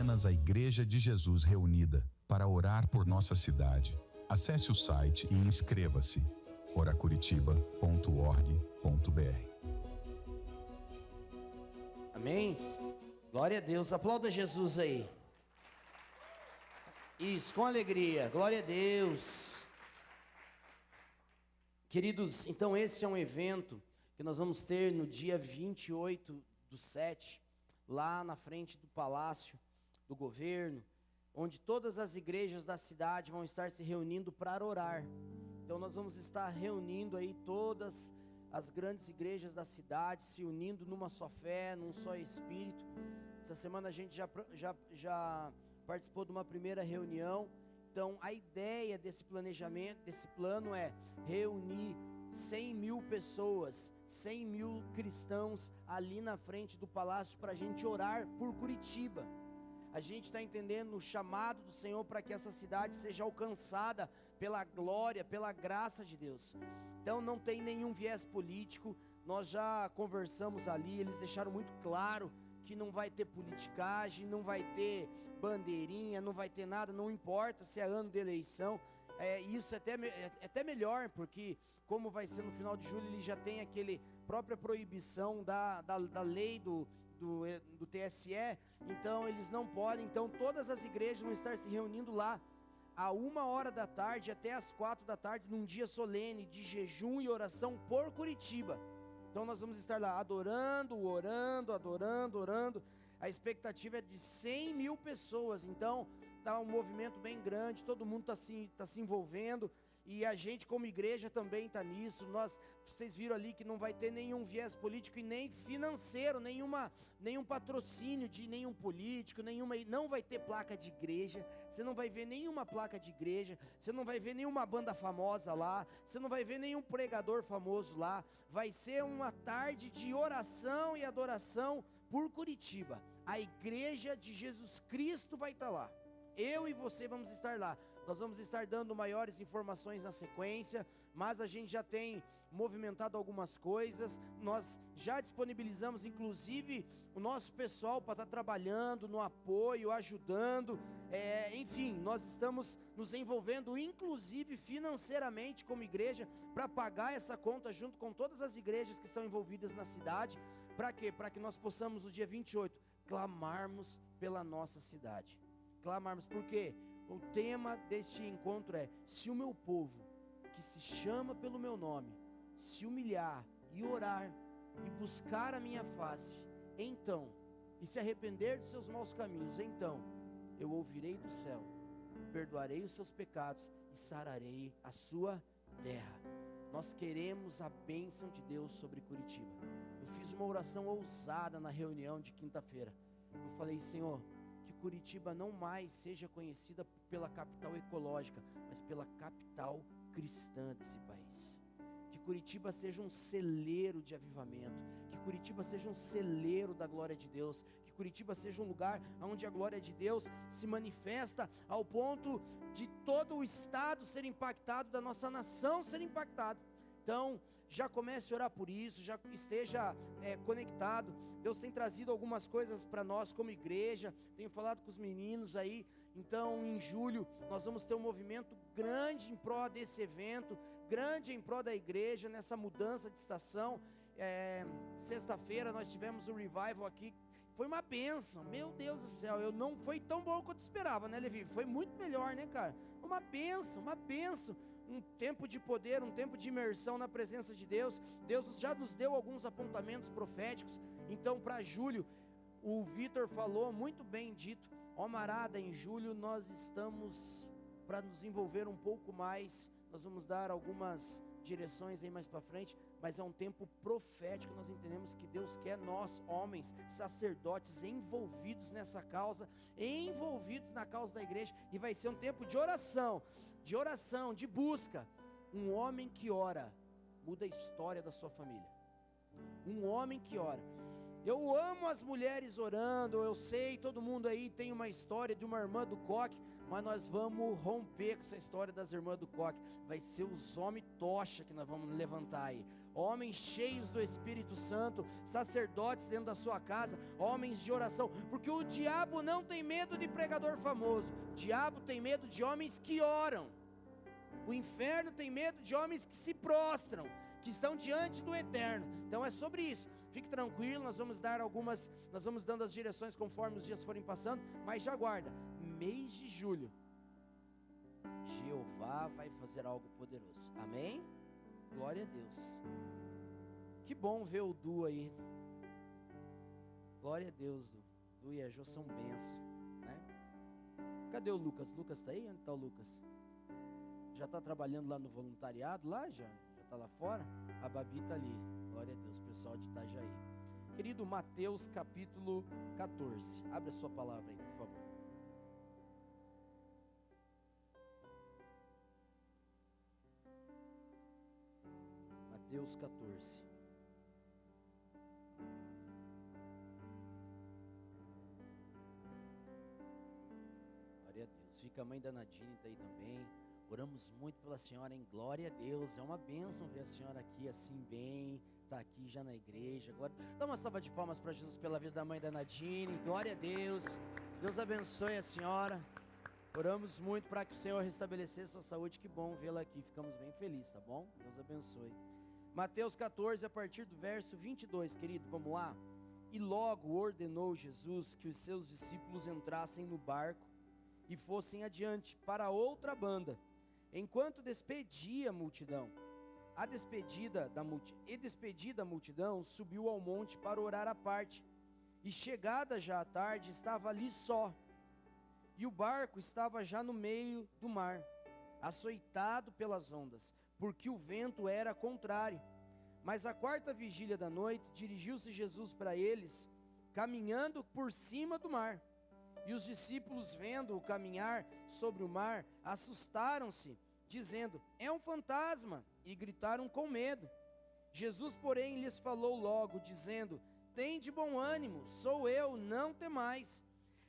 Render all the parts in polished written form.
apenas a Igreja de Jesus reunida para orar por nossa cidade. Acesse o site e inscreva-se: oracuritiba.org.br. Amém? Glória a Deus. Aplauda Jesus aí. Isso, com alegria. Glória a Deus. Queridos, então esse é um evento que nós vamos ter no dia 28/7, lá na frente do Palácio do Governo, onde todas as igrejas da cidade vão estar se reunindo para orar. Então nós vamos estar reunindo aí todas as grandes igrejas da cidade, se unindo numa só fé, num só espírito. Essa semana a gente já participou de uma primeira reunião. Então a ideia desse planejamento, desse plano é reunir 100.000 pessoas, 100.000 cristãos ali na frente do palácio para a gente orar por Curitiba. A gente está entendendo o chamado do Senhor para que essa cidade seja alcançada pela glória, pela graça de Deus. Então não tem nenhum viés político, nós já conversamos ali, eles deixaram muito claro que não vai ter politicagem, não vai ter bandeirinha, não vai ter nada, não importa se é ano de eleição. Isso é até melhor, porque como vai ser no final de julho, ele já tem aquele própria proibição da lei do TSE, então eles não podem. Então todas as igrejas vão estar se reunindo lá a 1h da tarde até as 4 da tarde, num dia solene de jejum e oração por Curitiba. Então nós vamos estar lá adorando, orando. A expectativa é de 100.000 pessoas. Então está um movimento bem grande, todo mundo está se envolvendo. E a gente como igreja também está nisso. Vocês viram ali que não vai ter nenhum viés político e nem financeiro, nenhum patrocínio de nenhum político, não vai ter placa de igreja. Você não vai ver nenhuma placa de igreja, você não vai ver nenhuma banda famosa lá, você não vai ver nenhum pregador famoso lá. Vai ser uma tarde de oração e adoração por Curitiba. A igreja de Jesus Cristo vai estar lá. Eu e você vamos estar lá. Nós vamos estar dando maiores informações na sequência, mas a gente já tem movimentado algumas coisas. Nós já disponibilizamos inclusive o nosso pessoal para estar trabalhando no apoio, ajudando. Enfim, nós estamos nos envolvendo inclusive financeiramente como igreja para pagar essa conta junto com todas as igrejas que estão envolvidas na cidade. Para quê? Para que nós possamos no dia 28 clamarmos pela nossa cidade. Clamarmos, porque o tema deste encontro é: se o meu povo, que se chama pelo meu nome, se humilhar e orar e buscar a minha face, então, e se arrepender dos seus maus caminhos, então eu ouvirei do céu, perdoarei os seus pecados e sararei a sua terra. Nós queremos a bênção de Deus sobre Curitiba. Eu fiz uma oração ousada na reunião de quinta-feira. Eu falei: Senhor, que Curitiba não mais seja conhecida pela capital ecológica, mas pela capital cristã desse país. Que Curitiba seja um celeiro de avivamento, que Curitiba seja um celeiro da glória de Deus, que Curitiba seja um lugar onde a glória de Deus se manifesta ao ponto de todo o estado ser impactado, da nossa nação ser impactada. Então, já comece a orar por isso, já esteja conectado. Deus tem trazido algumas coisas para nós como igreja, tenho falado com os meninos aí. Então, em julho, nós vamos ter um movimento grande em prol desse evento, grande em prol da igreja, nessa mudança de estação. Sexta-feira nós tivemos o revival aqui, foi uma bênção, meu Deus do céu. Não foi tão bom quanto esperava, né, Levi? Foi muito melhor, né, cara? Uma bênção. Um tempo de poder, um tempo de imersão na presença de Deus. Deus já nos deu alguns apontamentos proféticos. Então para julho, o Vitor falou, muito bem dito: ó Marada, em julho nós estamos para nos envolver um pouco mais. Nós vamos dar algumas direções aí mais para frente, mas é um tempo profético. Nós entendemos que Deus quer nós, homens, sacerdotes, envolvidos nessa causa, envolvidos na causa da igreja, e vai ser um tempo de oração, de busca. Um homem que ora muda a história da sua família. Um homem que ora. Eu amo as mulheres orando, eu sei, todo mundo aí tem uma história de uma irmã do coque, mas nós vamos romper com essa história das irmãs do coque. Vai ser os homens tocha que nós vamos levantar aí. homens cheios do Espírito Santo, sacerdotes dentro da sua casa, homens de oração, porque o diabo não tem medo de pregador famoso, o diabo tem medo de homens que oram, o inferno tem medo de homens que se prostram, que estão diante do eterno. Então é sobre isso, fique tranquilo, nós vamos dando as direções conforme os dias forem passando, mas já guarda, mês de julho, Jeová vai fazer algo poderoso, amém? Glória a Deus. Que bom ver o Du aí. Glória a Deus, Du e a Jô são bênção, né? Cadê o Lucas? Lucas está aí? Onde está o Lucas? Já está trabalhando lá no voluntariado, lá já está lá fora? A Babi está ali, glória a Deus, pessoal de Itajaí. Querido, Mateus capítulo 14, abre a sua palavra aí, por favor. Mateus 14. Glória a Deus. Fica a mãe da Nadine, está aí também. Oramos muito pela senhora, em glória a Deus. É uma bênção ver a senhora aqui assim bem, está aqui já na igreja. Glória... Dá uma salva de palmas para Jesus pela vida da mãe da Nadine. Glória a Deus. Deus abençoe a senhora. Oramos muito para que o Senhor restabelecesse sua saúde. Que bom vê-la aqui. Ficamos bem felizes, tá bom? Deus abençoe. Mateus 14, a partir do verso 22, querido, vamos lá? E logo ordenou Jesus que os seus discípulos entrassem no barco e fossem adiante para outra banda, enquanto despedia a multidão. Despedida a multidão, subiu ao monte para orar à parte, e chegada já a tarde, estava ali só, e o barco estava já no meio do mar, açoitado pelas ondas, porque o vento era contrário. Mas à quarta vigília da noite, dirigiu-se Jesus para eles, caminhando por cima do mar. E os discípulos, vendo-o caminhar sobre o mar, assustaram-se, dizendo: é um fantasma, e gritaram com medo. Jesus, porém, lhes falou logo, dizendo: tende bom ânimo, sou eu, não temais.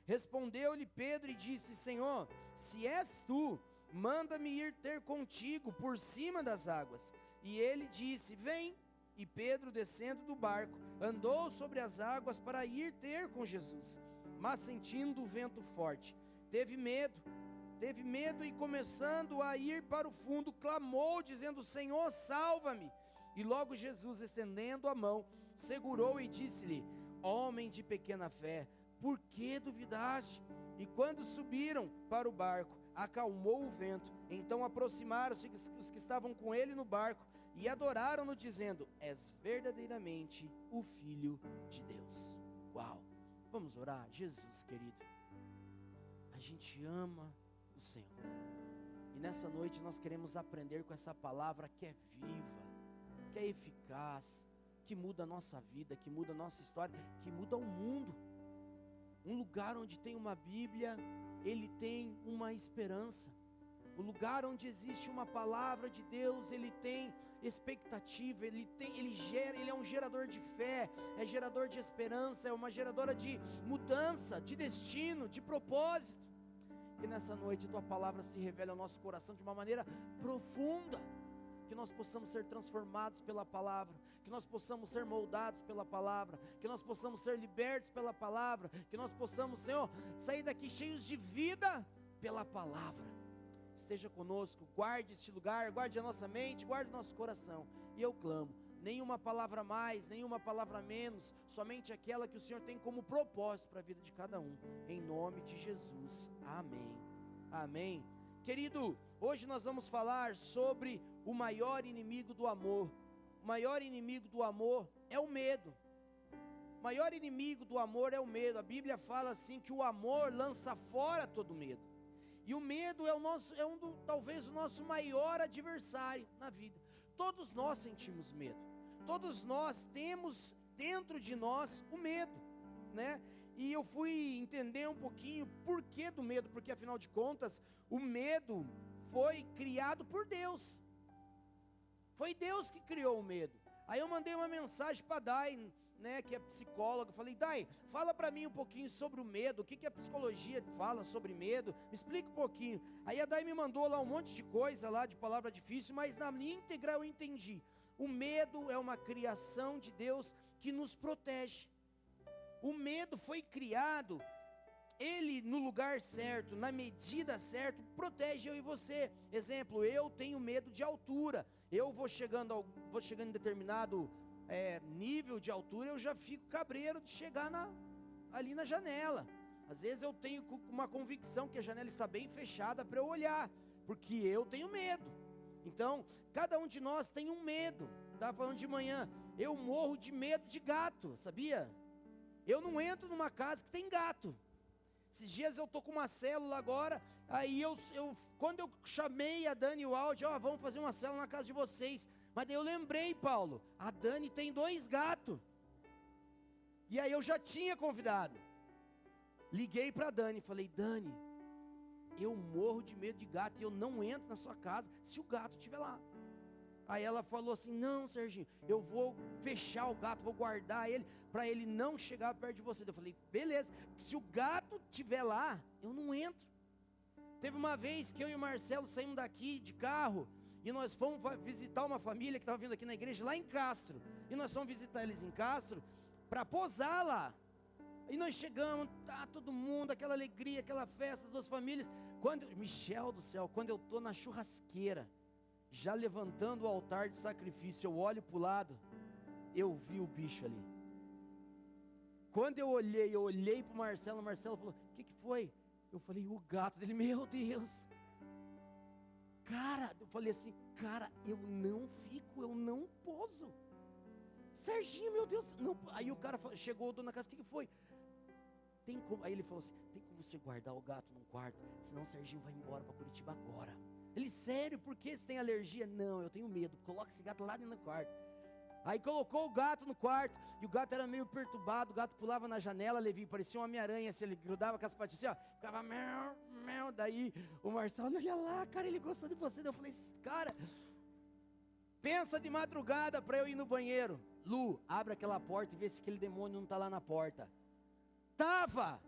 Respondeu-lhe Pedro e disse: Senhor, se és tu, manda-me ir ter contigo por cima das águas. E ele disse: vem. E Pedro, descendo do barco, andou sobre as águas para ir ter com Jesus. Mas sentindo o vento forte, teve medo e começando a ir para o fundo, clamou dizendo: Senhor, salva-me. E logo Jesus, estendendo a mão, segurou e disse-lhe: homem de pequena fé, por que duvidaste? E quando subiram para o barco, acalmou o vento. Então aproximaram-se os que estavam com ele no barco e adoraram-no, dizendo: és verdadeiramente o Filho de Deus. Uau! Vamos orar. Jesus querido, a gente ama o Senhor, e nessa noite nós queremos aprender com essa palavra que é viva, que é eficaz, que muda a nossa vida, que muda a nossa história, que muda o mundo. Um lugar onde tem uma Bíblia, ele tem uma esperança. O lugar onde existe uma palavra de Deus, ele tem expectativa, ele é um gerador de fé, é gerador de esperança, é uma geradora de mudança, de destino, de propósito. Que nessa noite a tua palavra se revele ao nosso coração de uma maneira profunda, que nós possamos ser transformados pela palavra, que nós possamos ser moldados pela palavra, que nós possamos ser libertos pela palavra, que nós possamos, Senhor, sair daqui cheios de vida pela palavra. Esteja conosco, guarde este lugar, guarde a nossa mente, guarde o nosso coração. E eu clamo, nenhuma palavra mais, nenhuma palavra menos, somente aquela que o Senhor tem como propósito para a vida de cada um, em nome de Jesus, amém, amém. Querido, hoje nós vamos falar sobre o maior inimigo do amor. O maior inimigo do amor é o medo. O maior inimigo do amor é o medo. A Bíblia fala assim que o amor lança fora todo medo. E o medo talvez o nosso maior adversário na vida. Todos nós sentimos medo. Todos nós temos dentro de nós o medo, né? E eu fui entender um pouquinho por que do medo, porque afinal de contas, o medo foi criado por Deus. Foi Deus que criou o medo. Aí eu mandei uma mensagem para a Dai, né, que é psicóloga. Falei: Dai, fala para mim um pouquinho sobre o medo. O que a psicologia fala sobre medo? Me explica um pouquinho. Aí a Dai me mandou lá um monte de coisa lá, de palavra difícil, mas na íntegra eu entendi. O medo é uma criação de Deus que nos protege. O medo foi criado, ele no lugar certo, na medida certa, protege eu e você. Exemplo, eu tenho medo de altura. Eu vou chegando em determinado nível de altura, eu já fico cabreiro de chegar ali na janela. Às vezes eu tenho uma convicção que a janela está bem fechada para eu olhar, porque eu tenho medo. Então, cada um de nós tem um medo. Estava falando de manhã, eu morro de medo de gato, sabia? Eu não entro numa casa que tem gato. Esses dias eu estou com uma célula agora, aí quando eu chamei a Dani e o Aldi, vamos fazer uma célula na casa de vocês. Mas daí eu lembrei, Paulo, a Dani tem 2 gatos. E aí eu já tinha convidado. Liguei para a Dani, falei, Dani, eu morro de medo de gato e eu não entro na sua casa se o gato estiver lá. Aí ela falou assim, não, Serginho, eu vou fechar o gato, vou guardar ele, para ele não chegar perto de você. Eu falei, beleza, se o gato estiver lá, eu não entro. Teve uma vez que eu e o Marcelo saímos daqui de carro, e nós fomos visitar uma família que estava vindo aqui na igreja, lá em Castro. E nós fomos visitar eles em Castro, para posar lá. E nós chegamos, tá todo mundo, aquela alegria, aquela festa, as 2 famílias. Michel do céu, quando eu estou na churrasqueira, já levantando o altar de sacrifício, eu olho para o lado, eu vi o bicho ali. Quando eu olhei para o Marcelo falou, o que foi? Eu falei, o gato dele, meu Deus. Cara, eu falei assim, cara, eu não poso. Serginho, meu Deus, não. Aí o cara chegou, dono da casa, o que foi? Aí ele falou assim, tem como você guardar o gato num quarto, senão o Serginho vai embora para Curitiba agora. Ele, sério, por que você tem alergia? Não, eu tenho medo, coloca esse gato lá dentro do quarto. Aí colocou o gato no quarto, e o gato era meio perturbado, o gato pulava na janela, Levi, parecia uma Homem-Aranha, assim, ele grudava com as patinhas assim, ficava mel, mel. Daí o Marcelo, olha lá, cara, ele gostou de você. Eu falei, cara, pensa de madrugada para eu ir no banheiro. Lu, abre aquela porta e vê se aquele demônio não está lá na porta. Tava!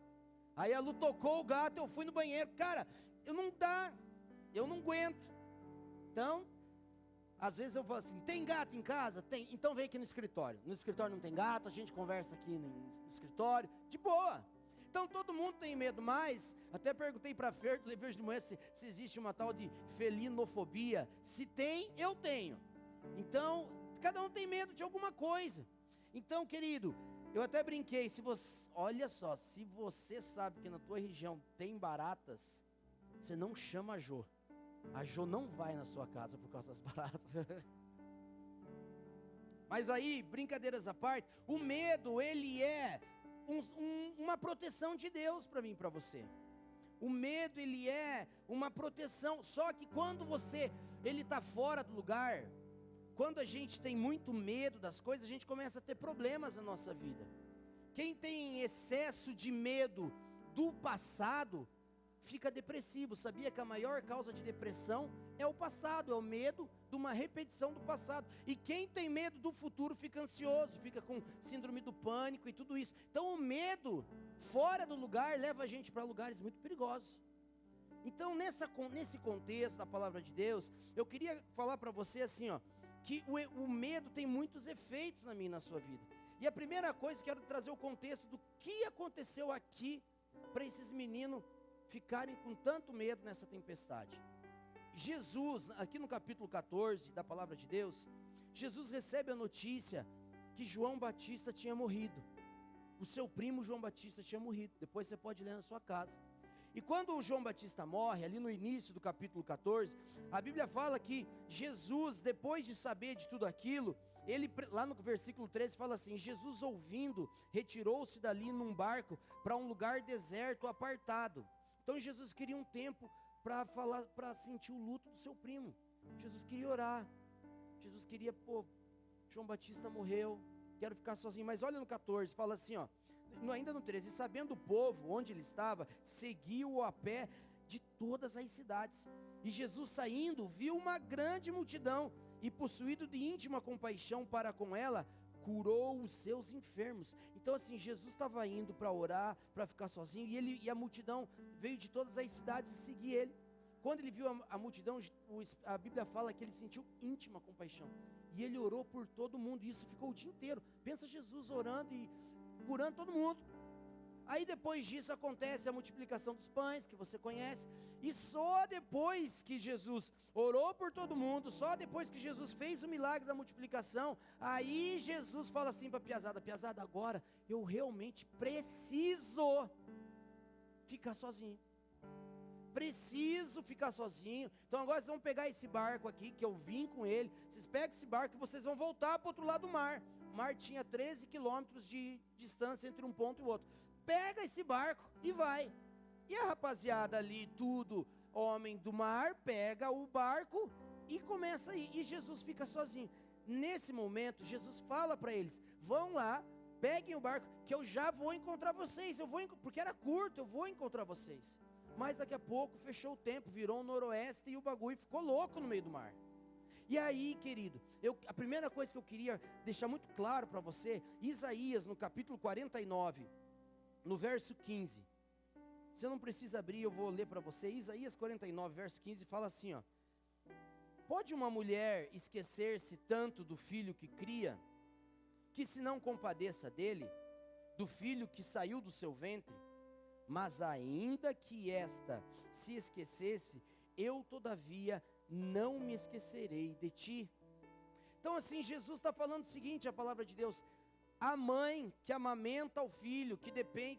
Aí a Lu tocou o gato, eu fui no banheiro. Cara, eu não aguento. Então, às vezes eu falo assim, tem gato em casa? Tem, então vem aqui no escritório. No escritório não tem gato, a gente conversa aqui no escritório, de boa. Então todo mundo tem medo, mas até perguntei para a Fer, levei de manhã se existe uma tal de felinofobia. Se tem, eu tenho. Então, cada um tem medo de alguma coisa. Então, querido, eu até brinquei, olha só, se você sabe que na tua região tem baratas, você não chama a Jô. A Jô não vai na sua casa por causa das baratas. Mas aí, brincadeiras à parte, o medo, ele é uma proteção de Deus para mim e para você. O medo, ele é uma proteção, só que quando ele está fora do lugar, quando a gente tem muito medo das coisas, a gente começa a ter problemas na nossa vida. Quem tem excesso de medo do passado, fica depressivo. Sabia que a maior causa de depressão é o passado, é o medo de uma repetição do passado. E quem tem medo do futuro fica ansioso, fica com síndrome do pânico e tudo isso. Então o medo fora do lugar leva a gente para lugares muito perigosos. Então nesse contexto da palavra de Deus, eu queria falar para você assim, que o medo tem muitos efeitos na minha e na sua vida. E a primeira coisa, quero trazer o contexto do que aconteceu aqui para esses meninos ficarem com tanto medo nessa tempestade. Jesus, aqui no capítulo 14 da palavra de Deus, Jesus recebe a notícia que João Batista tinha morrido. O seu primo João Batista tinha morrido. Depois você pode ler na sua casa. E quando o João Batista morre, ali no início do capítulo 14, a Bíblia fala que Jesus, depois de saber de tudo aquilo, ele, lá no versículo 13, fala assim: Jesus, ouvindo, retirou-se dali num barco para um lugar deserto, apartado. Então Jesus queria um tempo para sentir o luto do seu primo. Jesus queria orar. Jesus queria, João Batista morreu, quero ficar sozinho. Mas olha no 14, fala assim, ainda no 13, e sabendo o povo onde ele estava, seguiu-o a pé de todas as cidades. E Jesus, saindo, viu uma grande multidão, e possuído de íntima compaixão para com ela, curou os seus enfermos. Então assim, Jesus estava indo para orar, para ficar sozinho, e a multidão veio de todas as cidades e seguir ele. quando ele viu a multidão, a Bíblia fala que ele sentiu íntima compaixão. E ele orou por todo mundo, e isso ficou o dia inteiro. Pensa Jesus orando e curando todo mundo. Aí depois disso acontece a multiplicação dos pães, que você conhece. E só depois que Jesus orou por todo mundo, só depois que Jesus fez o milagre da multiplicação, aí Jesus fala assim para a piazada: piazada, agora eu realmente preciso ficar sozinho. Preciso ficar sozinho. Então agora vocês vão pegar esse barco aqui, que eu vim com ele. Vocês pegam esse barco e vocês vão voltar para o outro lado do mar. O mar tinha 13 quilômetros de distância entre um ponto e o outro. Pega esse barco e vai. E a rapaziada ali, tudo, homem do mar, pega o barco e começa a ir. E Jesus fica sozinho. Nesse momento, Jesus fala para eles: vão lá, peguem o barco, que eu já vou encontrar vocês. Porque era curto, eu vou encontrar vocês. Mas daqui a pouco fechou o tempo, virou um noroeste e o bagulho ficou louco no meio do mar. E aí, querido, a primeira coisa que eu queria deixar muito claro para você, Isaías no capítulo 49, no verso 15. Você não precisa abrir, eu vou ler para você. Isaías 49, verso 15, fala assim, ó: pode uma mulher esquecer-se tanto do filho que cria, que se não compadeça dele, do filho que saiu do seu ventre? Mas ainda que esta se esquecesse, eu todavia não me esquecerei de ti. Então assim, Jesus está falando o seguinte, a palavra de Deus: a mãe que amamenta o filho, que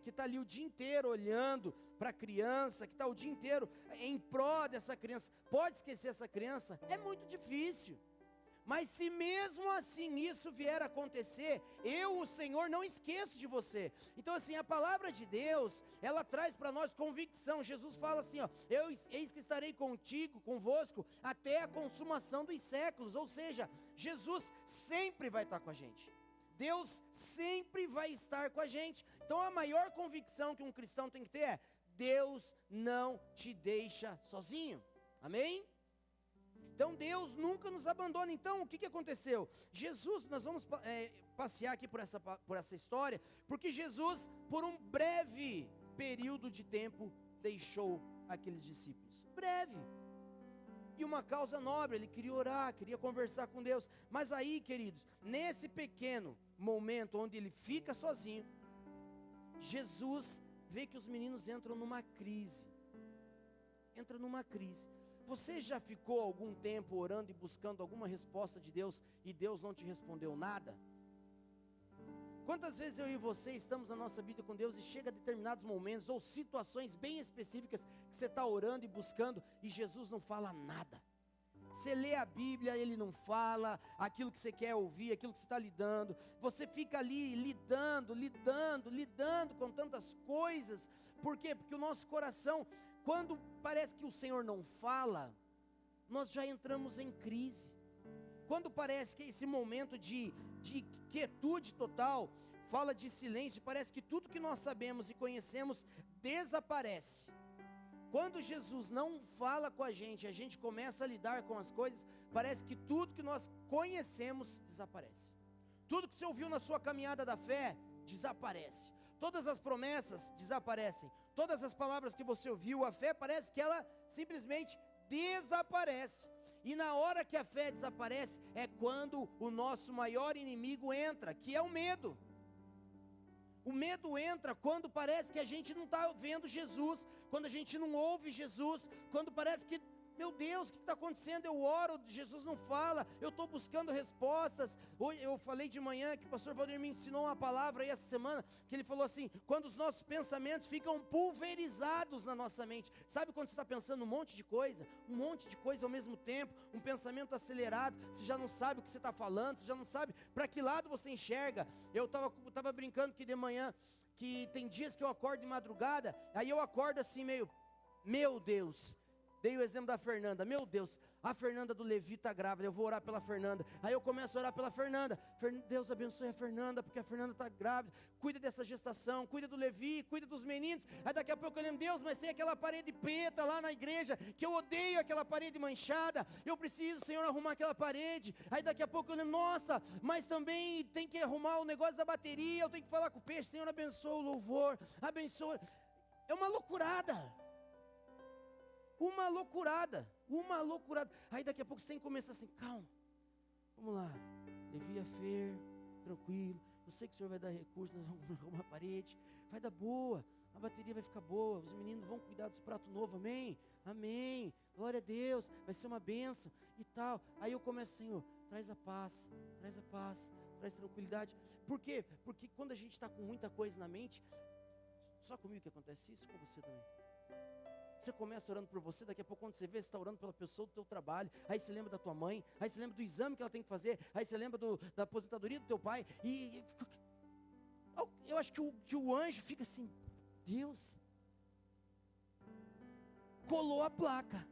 está ali o dia inteiro olhando para a criança, que está o dia inteiro em pró dessa criança, pode esquecer essa criança? É muito difícil. Mas se mesmo assim isso vier a acontecer, eu, o Senhor, não esqueço de você. Então assim, a palavra de Deus, ela traz para nós convicção. Jesus fala assim, ó: eis que estarei convosco, até a consumação dos séculos. Ou seja, Jesus sempre vai estar com a gente. Deus sempre vai estar com a gente. Então a maior convicção que um cristão tem que ter é: Deus não te deixa sozinho. Amém? Então Deus nunca nos abandona. Então o que aconteceu? Jesus, nós vamos passear aqui por essa história, porque Jesus, por um breve período de tempo, deixou aqueles discípulos. Breve. E uma causa nobre, ele queria orar, queria conversar com Deus. Mas aí, queridos, nesse pequeno momento onde ele fica sozinho, Jesus vê que os meninos entram numa crise. Entra numa crise. Você já ficou algum tempo orando e buscando alguma resposta de Deus e Deus não te respondeu nada? Quantas vezes eu e você estamos na nossa vida com Deus e chega a determinados momentos ou situações bem específicas que você está orando e buscando e Jesus não fala nada? Você lê a Bíblia, Ele não fala aquilo que você quer ouvir, aquilo que você está lidando. Você fica ali lidando com tantas coisas. Por quê? Porque o nosso coração, quando parece que o Senhor não fala, nós já entramos em crise. Quando parece que esse momento de quietude total, fala de silêncio, parece que tudo que nós sabemos e conhecemos desaparece. Quando Jesus não fala com a gente começa a lidar com as coisas, parece que tudo que nós conhecemos desaparece. Tudo que você ouviu na sua caminhada da fé, desaparece. Todas as promessas desaparecem. Todas as palavras que você ouviu, a fé parece que ela simplesmente desaparece. E na hora que a fé desaparece, é quando o nosso maior inimigo entra, que é o medo. O medo entra quando parece que a gente não está vendo Jesus, quando a gente não ouve Jesus, quando parece que, meu Deus, o que está acontecendo? Eu oro, Jesus não fala, eu estou buscando respostas. Hoje eu falei de manhã que o pastor Valdir me ensinou uma palavra aí essa semana, que ele falou assim: quando os nossos pensamentos ficam pulverizados na nossa mente. Sabe quando você está pensando um monte de coisa ao mesmo tempo, um pensamento acelerado, você já não sabe o que você está falando, você já não sabe para que lado você enxerga. Eu estava brincando que de manhã, que tem dias que eu acordo de madrugada, aí eu acordo assim meio, meu Deus. Dei o exemplo da Fernanda, meu Deus, a Fernanda do Levi está grávida, eu vou orar pela Fernanda. Aí eu começo a orar pela Fernanda. Deus abençoe a Fernanda, porque a Fernanda está grávida. Cuida dessa gestação, cuida do Levi, cuida dos meninos. Aí daqui a pouco eu lembro: Deus, mas tem aquela parede preta lá na igreja, que eu odeio aquela parede manchada. Eu preciso, Senhor, arrumar aquela parede. Aí daqui a pouco eu lembro: nossa, mas também tem que arrumar o negócio da bateria, eu tenho que falar com o peixe. Senhor, abençoa o louvor, abençoa. É uma loucurada. uma loucurada. Aí daqui a pouco você tem que começar assim, calma, vamos lá, devia fer, tranquilo, eu sei que o Senhor vai dar recursos, nós vamos arrumar uma parede, vai dar boa, a bateria vai ficar boa, os meninos vão cuidar dos pratos novos, amém? Amém, glória a Deus, vai ser uma bênção e tal. Aí eu começo, Senhor, traz a paz, traz tranquilidade. Por quê? Porque quando a gente está com muita coisa na mente, só comigo que acontece isso, com você também. Você começa orando por você, daqui a pouco quando você vê, você está orando pela pessoa do teu trabalho, aí você lembra da tua mãe, aí você lembra do exame que ela tem que fazer, aí você lembra da aposentadoria do teu pai, e eu acho que o anjo fica assim, Deus, colou a placa,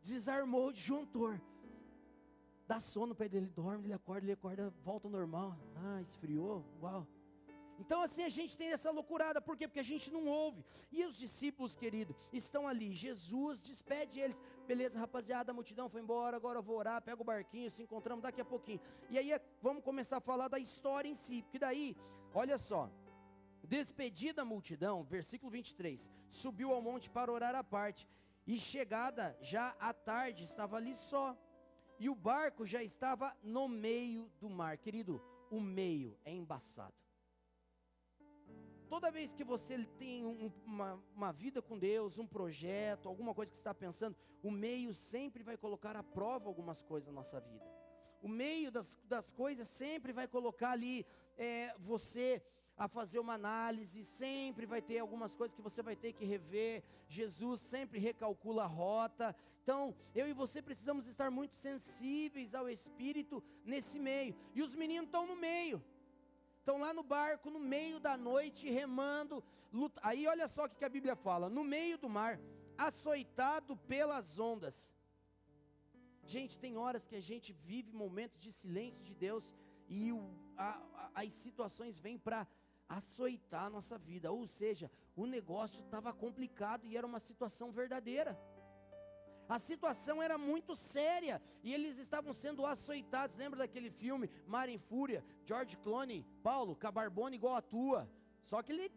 desarmou o disjuntor, dá sono para ele, ele dorme, ele acorda, volta ao normal, esfriou, uau. Então assim a gente tem essa loucurada, por quê? Porque a gente não ouve. E os discípulos, querido, estão ali, Jesus despede eles, beleza rapaziada, a multidão foi embora, agora eu vou orar, pega o barquinho, se encontramos daqui a pouquinho. E aí vamos começar a falar da história em si, porque daí, olha só, despedida a multidão, versículo 23, subiu ao monte para orar à parte, e chegada já à tarde, estava ali só, e o barco já estava no meio do mar. Querido, o meio é embaçado. Toda vez que você tem uma vida com Deus, um projeto, alguma coisa que você está pensando, o meio sempre vai colocar à prova algumas coisas na nossa vida. O meio das coisas sempre vai colocar ali você a fazer uma análise, sempre vai ter algumas coisas que você vai ter que rever. Jesus sempre recalcula a rota. Então, eu e você precisamos estar muito sensíveis ao Espírito nesse meio. E os meninos estão no meio. Estão lá no barco, no meio da noite, remando. Aí olha só o que a Bíblia fala. No meio do mar, açoitado pelas ondas. Gente, tem horas que a gente vive momentos de silêncio de Deus. E as situações vêm para açoitar a nossa vida. Ou seja, o negócio estava complicado e era uma situação verdadeira. A situação era muito séria e eles estavam sendo açoitados. Lembra daquele filme Mar em Fúria? George Clooney, Paulo, Carbone igual a tua. Só que ele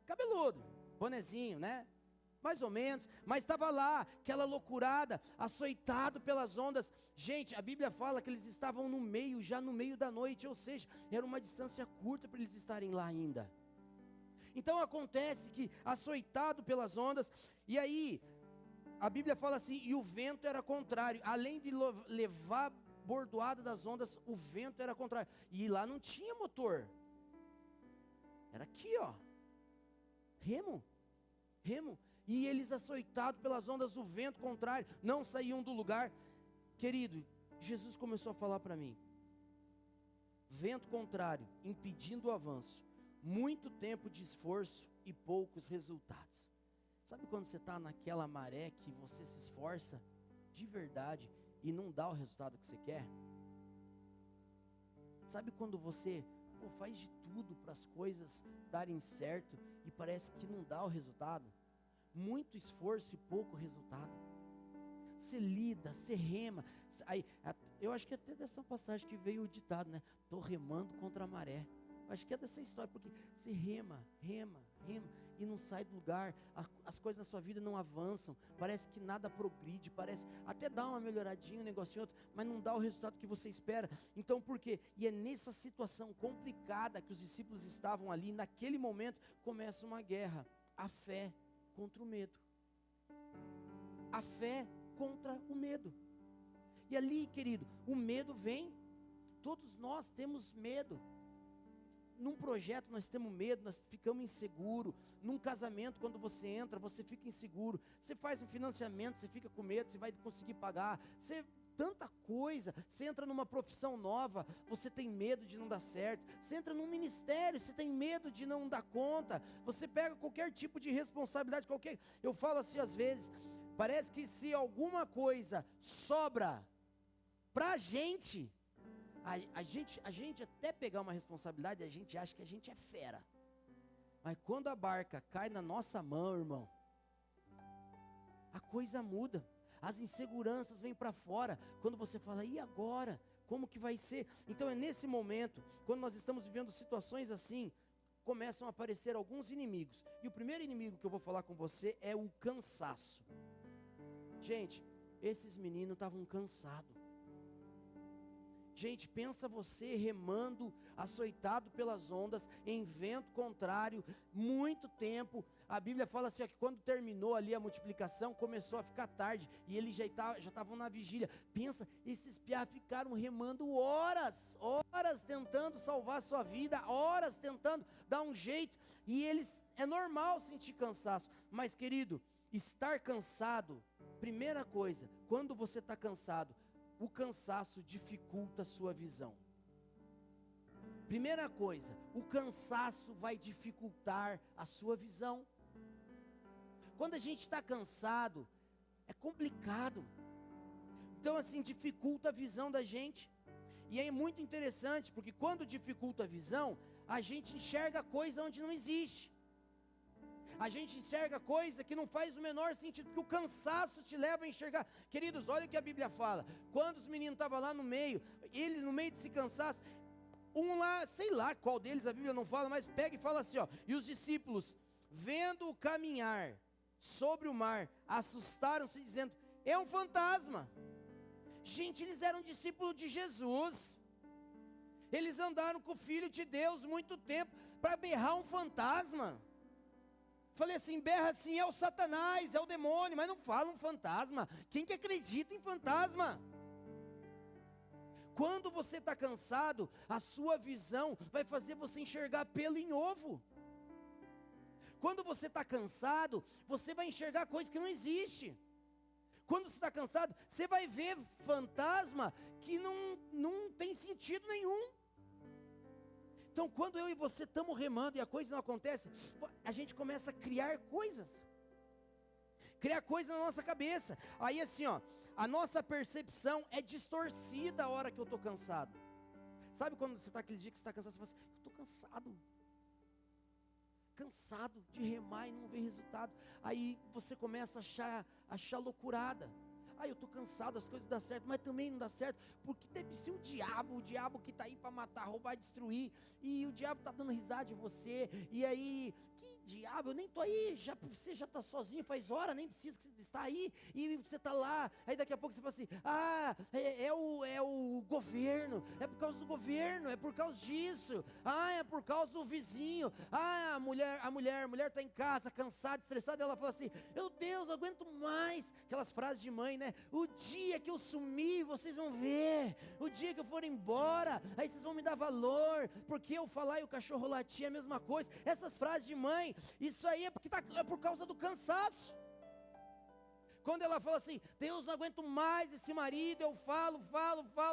cabeludo, bonezinho, né? Mais ou menos, mas estava lá, aquela loucurada, açoitado pelas ondas. Gente, a Bíblia fala que eles estavam no meio, já no meio da noite, ou seja, era uma distância curta para eles estarem lá ainda. Então acontece que açoitado pelas ondas, e aí a Bíblia fala assim, e o vento era contrário, além de levar bordoada das ondas, o vento era contrário, e lá não tinha motor, era aqui ó, remo, e eles açoitados pelas ondas, o vento contrário, não saíam do lugar. Querido, Jesus começou a falar para mim, vento contrário, impedindo o avanço, muito tempo de esforço e poucos resultados. Sabe quando você está naquela maré que você se esforça de verdade e não dá o resultado que você quer? Sabe quando você faz de tudo para as coisas darem certo e parece que não dá o resultado? Muito esforço e pouco resultado. Você lida, você rema. Aí, eu acho que até dessa passagem que veio o ditado, né? Estou remando contra a maré. Acho que é dessa história, porque você rema e não sai do lugar, as coisas na sua vida não avançam, parece que nada progride, parece, até dá uma melhoradinha, um negocinho outro, mas não dá o resultado que você espera. Então por quê? E é nessa situação complicada que os discípulos estavam ali, naquele momento, começa uma guerra, a fé contra o medo. A fé contra o medo. E ali, querido, o medo vem, todos nós temos medo. Num projeto nós temos medo, nós ficamos inseguros. Num casamento, quando você entra, você fica inseguro. Você faz um financiamento, você fica com medo, você vai conseguir pagar. Tanta coisa. Você entra numa profissão nova, você tem medo de não dar certo. Você entra num ministério, você tem medo de não dar conta. Você pega qualquer tipo de responsabilidade, eu falo assim às vezes, parece que se alguma coisa sobra pra gente, a gente até pegar uma responsabilidade, a gente acha que a gente é fera. Mas quando a barca cai na nossa mão, irmão, a coisa muda. As inseguranças vêm para fora. Quando você fala, e agora? Como que vai ser? Então é nesse momento, quando nós estamos vivendo situações assim, começam a aparecer alguns inimigos. E o primeiro inimigo que eu vou falar com você é o cansaço. Gente, esses meninos estavam cansados. Gente, pensa você remando, açoitado pelas ondas, em vento contrário, muito tempo. A Bíblia fala assim, ó, que quando terminou ali a multiplicação, começou a ficar tarde, e eles já estavam na vigília. Pensa, esses piá ficaram remando horas tentando salvar a sua vida, horas tentando dar um jeito, e é normal sentir cansaço. Mas querido, estar cansado, primeira coisa, quando você está cansado, o cansaço dificulta a sua visão. Primeira coisa, o cansaço vai dificultar a sua visão. Quando a gente está cansado, é complicado. Então assim, dificulta a visão da gente. E é muito interessante, porque quando dificulta a visão, a gente enxerga coisa onde não existe. A gente enxerga coisa que não faz o menor sentido, porque o cansaço te leva a enxergar. Queridos, olha o que a Bíblia fala. Quando os meninos estavam lá no meio, eles no meio desse cansaço, um lá, sei lá qual deles, a Bíblia não fala, mas pega e fala assim, ó. E os discípulos, vendo-o caminhar sobre o mar, assustaram-se dizendo, é um fantasma. Gente, eles eram discípulos de Jesus. Eles andaram com o Filho de Deus muito tempo, para berrar um fantasma. Falei assim, berra assim, é o Satanás, é o demônio, mas não fala um fantasma. Quem que acredita em fantasma? Quando você está cansado, a sua visão vai fazer você enxergar pelo em ovo. Quando você está cansado, você vai enxergar coisa que não existe. Quando você está cansado, você vai ver fantasma que não tem sentido nenhum. Então, quando eu e você estamos remando e a coisa não acontece, a gente começa a criar coisas. Criar coisas na nossa cabeça. Aí assim, ó, a nossa percepção é distorcida a hora que eu estou cansado. Sabe quando você está aquele dia que você está cansado, você fala assim, eu estou cansado. Cansado de remar e não ver resultado. Aí você começa a achar loucurada. Eu estou cansado, as coisas dão certo, mas também não dá certo, porque deve ser o diabo que está aí para matar, roubar, destruir, e o diabo está dando risada de você, e aí, que diabo, eu nem estou aí, você já está sozinho, faz hora, nem precisa estar aí, e você está lá, aí daqui a pouco você fala assim, é o governo, é por causa do governo, é por causa disso, é por causa do vizinho, a mulher está em casa, cansada, estressada, ela fala assim, meu Deus, não aguento mais, aquelas frases de mãe, né? O dia que eu sumir, vocês vão ver. O dia que eu for embora, aí vocês vão me dar valor. Porque eu falar e o cachorro latir é a mesma coisa. Essas frases de mãe, isso aí é por causa do cansaço. Quando ela fala assim, Deus, não aguento mais esse marido, eu falo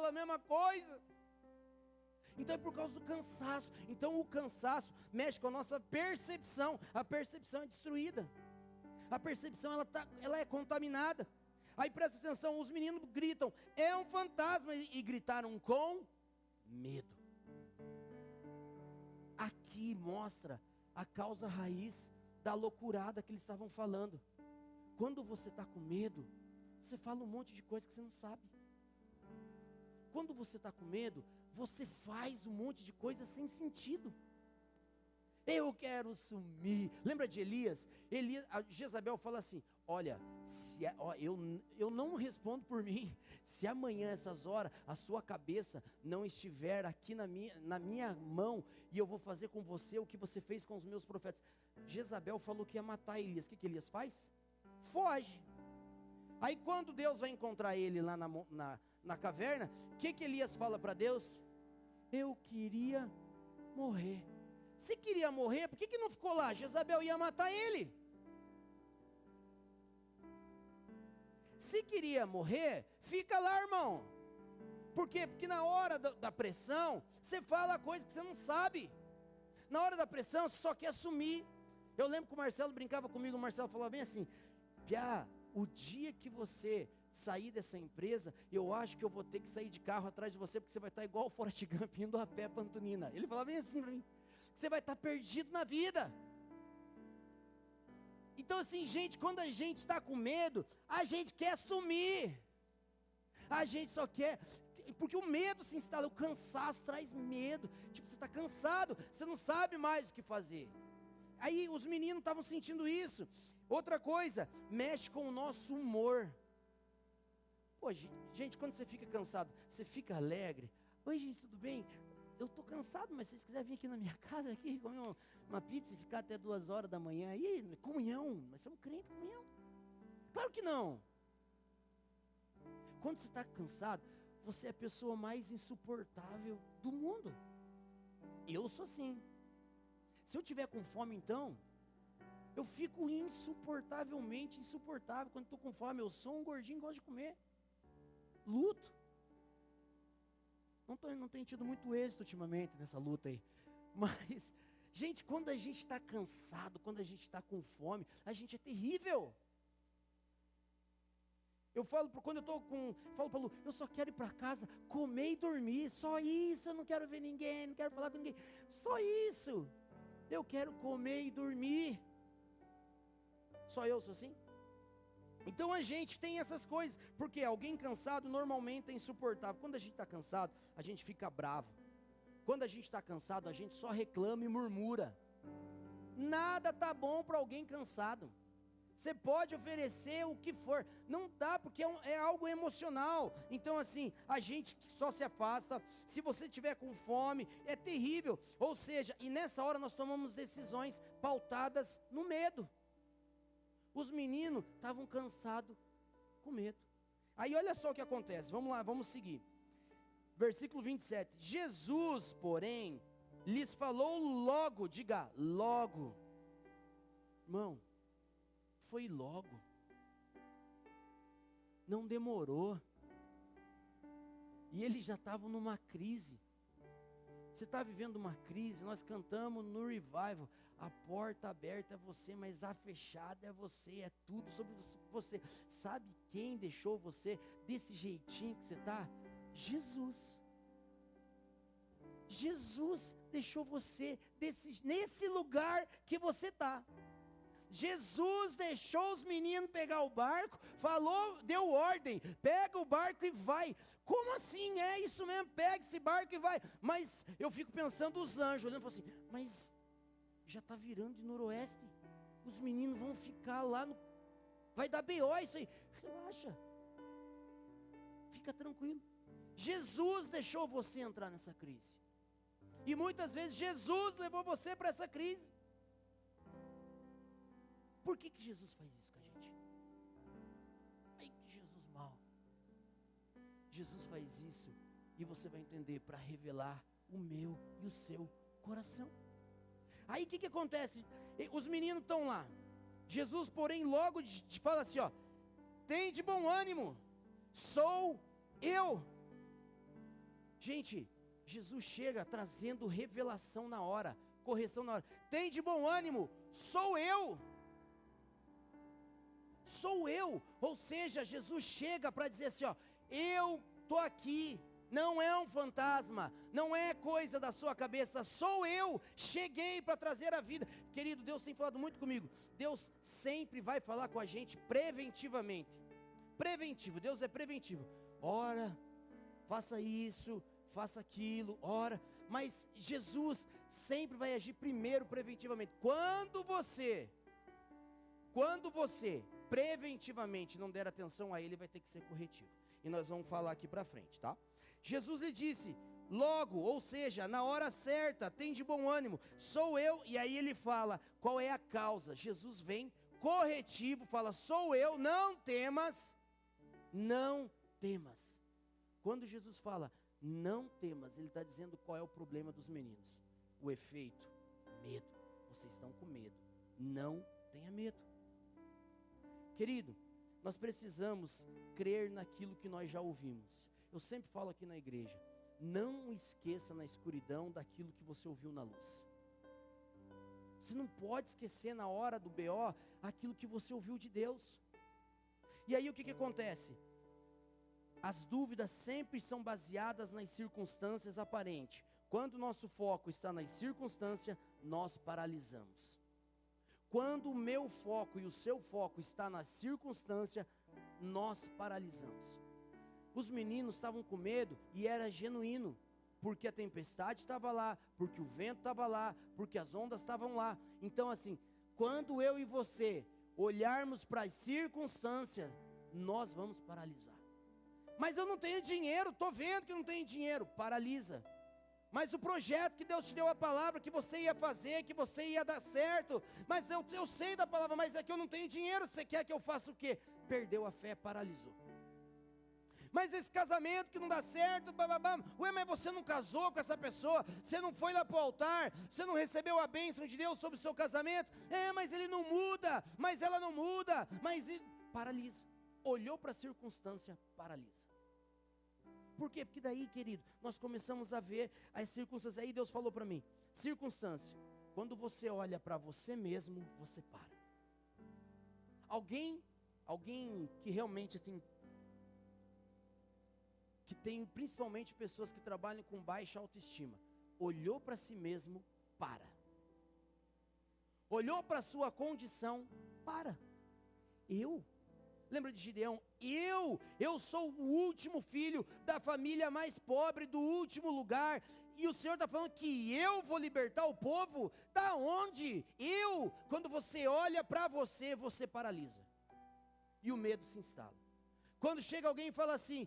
a mesma coisa. Então é por causa do cansaço. Então o cansaço mexe com a nossa percepção. A percepção é destruída. A percepção ela é contaminada. Aí presta atenção, os meninos gritam, é um fantasma, e gritaram com medo. Aqui mostra a causa raiz da loucurada que eles estavam falando. Quando você está com medo, você fala um monte de coisa que você não sabe. Quando você está com medo, você faz um monte de coisa sem sentido. Eu quero sumir. Lembra de Elias? Jezabel fala assim, olha, eu não respondo por mim. Se amanhã essas horas a sua cabeça não estiver aqui na minha mão, e eu vou fazer com você o que você fez com os meus profetas. Jezabel falou que ia matar Elias. O que Elias faz? Foge. Aí quando Deus vai encontrar ele lá na caverna, o que Elias fala para Deus? Eu queria morrer. Se queria morrer, por que não ficou lá? Jezabel ia matar ele. Se queria morrer, fica lá, irmão. Por quê? Porque na hora da pressão, você fala coisa que você não sabe. Na hora da pressão, você só quer sumir. Eu lembro que o Marcelo brincava comigo, o Marcelo falava bem assim, Piá, o dia que você sair dessa empresa, eu acho que eu vou ter que sair de carro atrás de você, porque você vai estar igual o Forrest Gump, indo a pé para Antonina. Ele falava bem assim para mim. Você vai estar perdido na vida. Então assim, gente, quando a gente está com medo, a gente quer sumir. A gente só quer, porque o medo se instala, o cansaço traz medo. Tipo, você está cansado, você não sabe mais o que fazer. Aí os meninos estavam sentindo isso. Outra coisa, mexe com o nosso humor. Pô, gente, quando você fica cansado, você fica alegre. Oi, gente, tudo bem? Eu estou cansado, mas se vocês quiserem vir aqui na minha casa, aqui, comer uma pizza e ficar até 2 horas da manhã, aí, comunhão, nós somos crentes, comunhão. Claro que não. Quando você está cansado, você é a pessoa mais insuportável do mundo. Eu sou assim. Se eu tiver com fome, então, eu fico insuportavelmente insuportável. Quando estou com fome, eu sou um gordinho que gosta de comer. Luto. Não tenho tido muito êxito ultimamente nessa luta aí. Mas, gente, quando a gente está cansado, quando a gente está com fome, a gente é terrível. Eu falo, quando eu falo para Lu, eu só quero ir para casa, comer e dormir, só isso, eu não quero ver ninguém, não quero falar com ninguém, só isso, eu quero comer e dormir. Só eu sou assim? Então a gente tem essas coisas, porque alguém cansado normalmente é insuportável. Quando a gente está cansado, a gente fica bravo. Quando a gente está cansado, a gente só reclama e murmura. Nada está bom para alguém cansado. Você pode oferecer o que for, não dá, porque é algo emocional. Então assim, a gente só se afasta. Se você tiver com fome, é terrível. Ou seja, e nessa hora nós tomamos decisões pautadas no medo. Os meninos estavam cansados com medo. Aí olha só o que acontece, vamos lá, vamos seguir. Versículo 27, Jesus, porém, lhes falou logo, diga, logo. Irmão, foi logo. Não demorou. E eles já estavam numa crise. Você está vivendo uma crise, nós cantamos no revival, a porta aberta é você, mas a fechada é você, é tudo sobre você. Sabe quem deixou você desse jeitinho que você está? Jesus. Jesus deixou você nesse lugar que você está. Jesus deixou os meninos pegar o barco, falou, deu ordem, pega o barco e vai. Como assim? É isso mesmo, pega esse barco e vai. Mas eu fico pensando os anjos, olhando e falando assim, mas já está virando de noroeste, os meninos vão ficar lá, vai dar B.O. isso aí. Relaxa, fica tranquilo. Jesus deixou você entrar nessa crise. E muitas vezes Jesus levou você para essa crise. Por que Jesus faz isso com a gente? Ai, que Jesus mau. Jesus faz isso, e você vai entender, para revelar o meu e o seu coração. Aí o que acontece? Os meninos estão lá. Jesus, porém, logo fala assim, ó, tem de bom ânimo, sou eu. Gente, Jesus chega trazendo revelação na hora, correção na hora. Tem de bom ânimo, sou eu. Sou eu. Ou seja, Jesus chega para dizer assim, ó, eu estou aqui. Não é um fantasma, não é coisa da sua cabeça, sou eu, cheguei para trazer a vida. Querido, Deus tem falado muito comigo. Deus sempre vai falar com a gente preventivamente. Preventivo, Deus é preventivo. Ora, faça isso, faça aquilo, ora. Mas Jesus sempre vai agir primeiro preventivamente. Quando você preventivamente não der atenção a ele, vai ter que ser corretivo. E nós vamos falar aqui para frente, tá? Jesus lhe disse, logo, ou seja, na hora certa, tem de bom ânimo, sou eu. E aí ele fala, qual é a causa? Jesus vem corretivo, fala, sou eu, não temas, não temas. Quando Jesus fala, não temas, ele está dizendo qual é o problema dos meninos. O efeito, medo. Vocês estão com medo, não tenha medo. Querido, nós precisamos crer naquilo que nós já ouvimos. Eu sempre falo aqui na igreja, não esqueça na escuridão daquilo que você ouviu na luz. Você não pode esquecer na hora do B.O. aquilo que você ouviu de Deus. E aí o que acontece? As dúvidas sempre são baseadas nas circunstâncias aparentes. Quando o nosso foco está nas circunstâncias, nós paralisamos. Quando o meu foco e o seu foco está na circunstância, nós paralisamos. Os meninos estavam com medo e era genuíno, porque a tempestade estava lá, porque o vento estava lá, porque as ondas estavam lá. Então assim, quando eu e você olharmos para as circunstâncias, nós vamos paralisar. Mas eu não tenho dinheiro, estou vendo que não tenho dinheiro, paralisa. Mas o projeto que Deus te deu a palavra, que você ia fazer, que você ia dar certo, mas eu sei da palavra, mas é que eu não tenho dinheiro, você quer que eu faça o quê? Perdeu a fé, paralisou. Mas esse casamento que não dá certo, ué, mas você não casou com essa pessoa, você não foi lá para o altar, você não recebeu a bênção de Deus sobre o seu casamento, mas ele não muda, mas ela não muda, paralisa. Olhou para a circunstância, paralisa. Por quê? Porque daí, querido, nós começamos a ver as circunstâncias. Aí Deus falou para mim, circunstância, quando você olha para você mesmo, você para. Alguém que realmente tem principalmente pessoas que trabalham com baixa autoestima, olhou para si mesmo, para. Olhou para a sua condição, para. Lembra de Gideão? Eu sou o último filho da família mais pobre do último lugar, e o Senhor está falando que eu vou libertar o povo? Da onde? Quando você olha para você, você paralisa, e o medo se instala. Quando chega alguém e fala assim,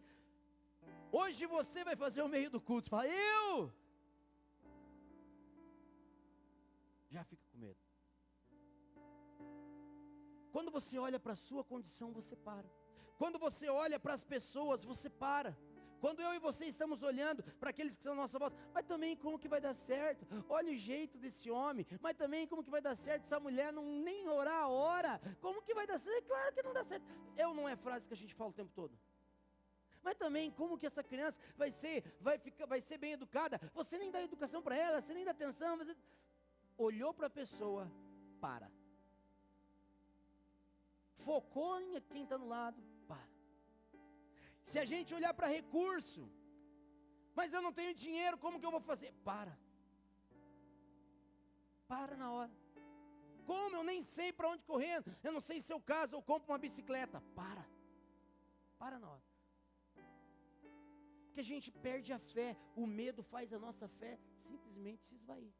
hoje você vai fazer o meio do culto, você fala, já fica com medo. Quando você olha para a sua condição, você para. Quando você olha para as pessoas, você para. Quando eu e você estamos olhando para aqueles que estão à nossa volta, mas também como que vai dar certo? Olha o jeito desse homem, mas também como que vai dar certo essa mulher nem orar a hora? Como que vai dar certo? É claro que não dá certo. Não é frase que a gente fala o tempo todo. Mas também, como que essa criança vai ser bem educada? Você nem dá educação para ela, você nem dá atenção. Olhou para a pessoa, para. Focou em quem está no lado, para. Se a gente olhar para recurso, mas eu não tenho dinheiro, como que eu vou fazer? Para na hora. Como? Eu nem sei para onde correr, eu não sei se eu caso ou compro uma bicicleta. Para na hora. Porque a gente perde a fé, o medo faz a nossa fé simplesmente se esvair.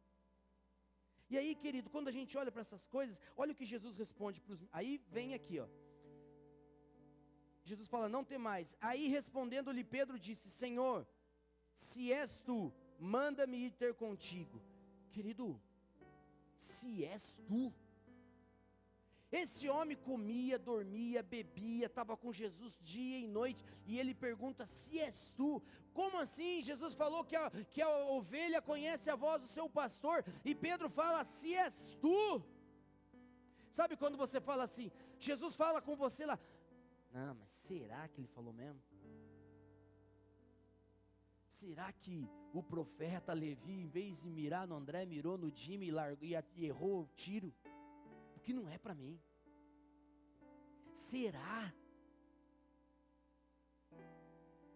E aí, querido, quando a gente olha para essas coisas, olha o que Jesus responde para os... Aí vem aqui, Jesus fala, não temais. Aí respondendo-lhe Pedro disse, Senhor, se és tu, manda-me ir ter contigo. Querido, se és tu. Esse homem comia, dormia, bebia, estava com Jesus dia e noite, e ele pergunta, se és tu? Como assim? Jesus falou que a ovelha conhece a voz do seu pastor, e Pedro fala, se és tu? Sabe quando você fala assim, Jesus fala com você lá, não, mas será que ele falou mesmo? Será que o profeta Levi, em vez de mirar no André, mirou no Jimmy e errou o tiro? Porque não é para mim. Será?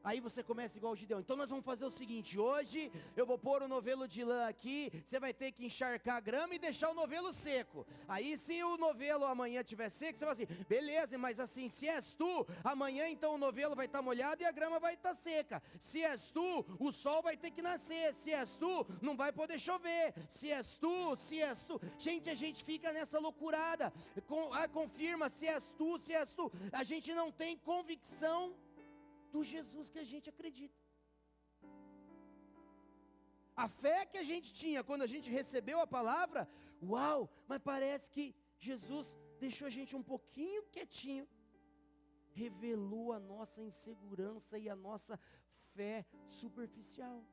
Aí você começa igual o Gideão. Então nós vamos fazer o seguinte, hoje eu vou pôr o novelo de lã aqui, você vai ter que encharcar a grama e deixar o novelo seco. Aí se o novelo amanhã estiver seco, você vai assim, beleza, mas assim, se és tu, amanhã então o novelo vai estar molhado e a grama vai estar seca. Se és tu, o sol vai ter que nascer. Se és tu, não vai poder chover. Se és tu. Gente, a gente fica nessa loucurada. Confirma, se és tu. A gente não tem convicção do Jesus que a gente acredita. A fé que a gente tinha quando a gente recebeu a palavra, uau, mas parece que Jesus deixou a gente um pouquinho quietinho, revelou a nossa insegurança e a nossa fé superficial.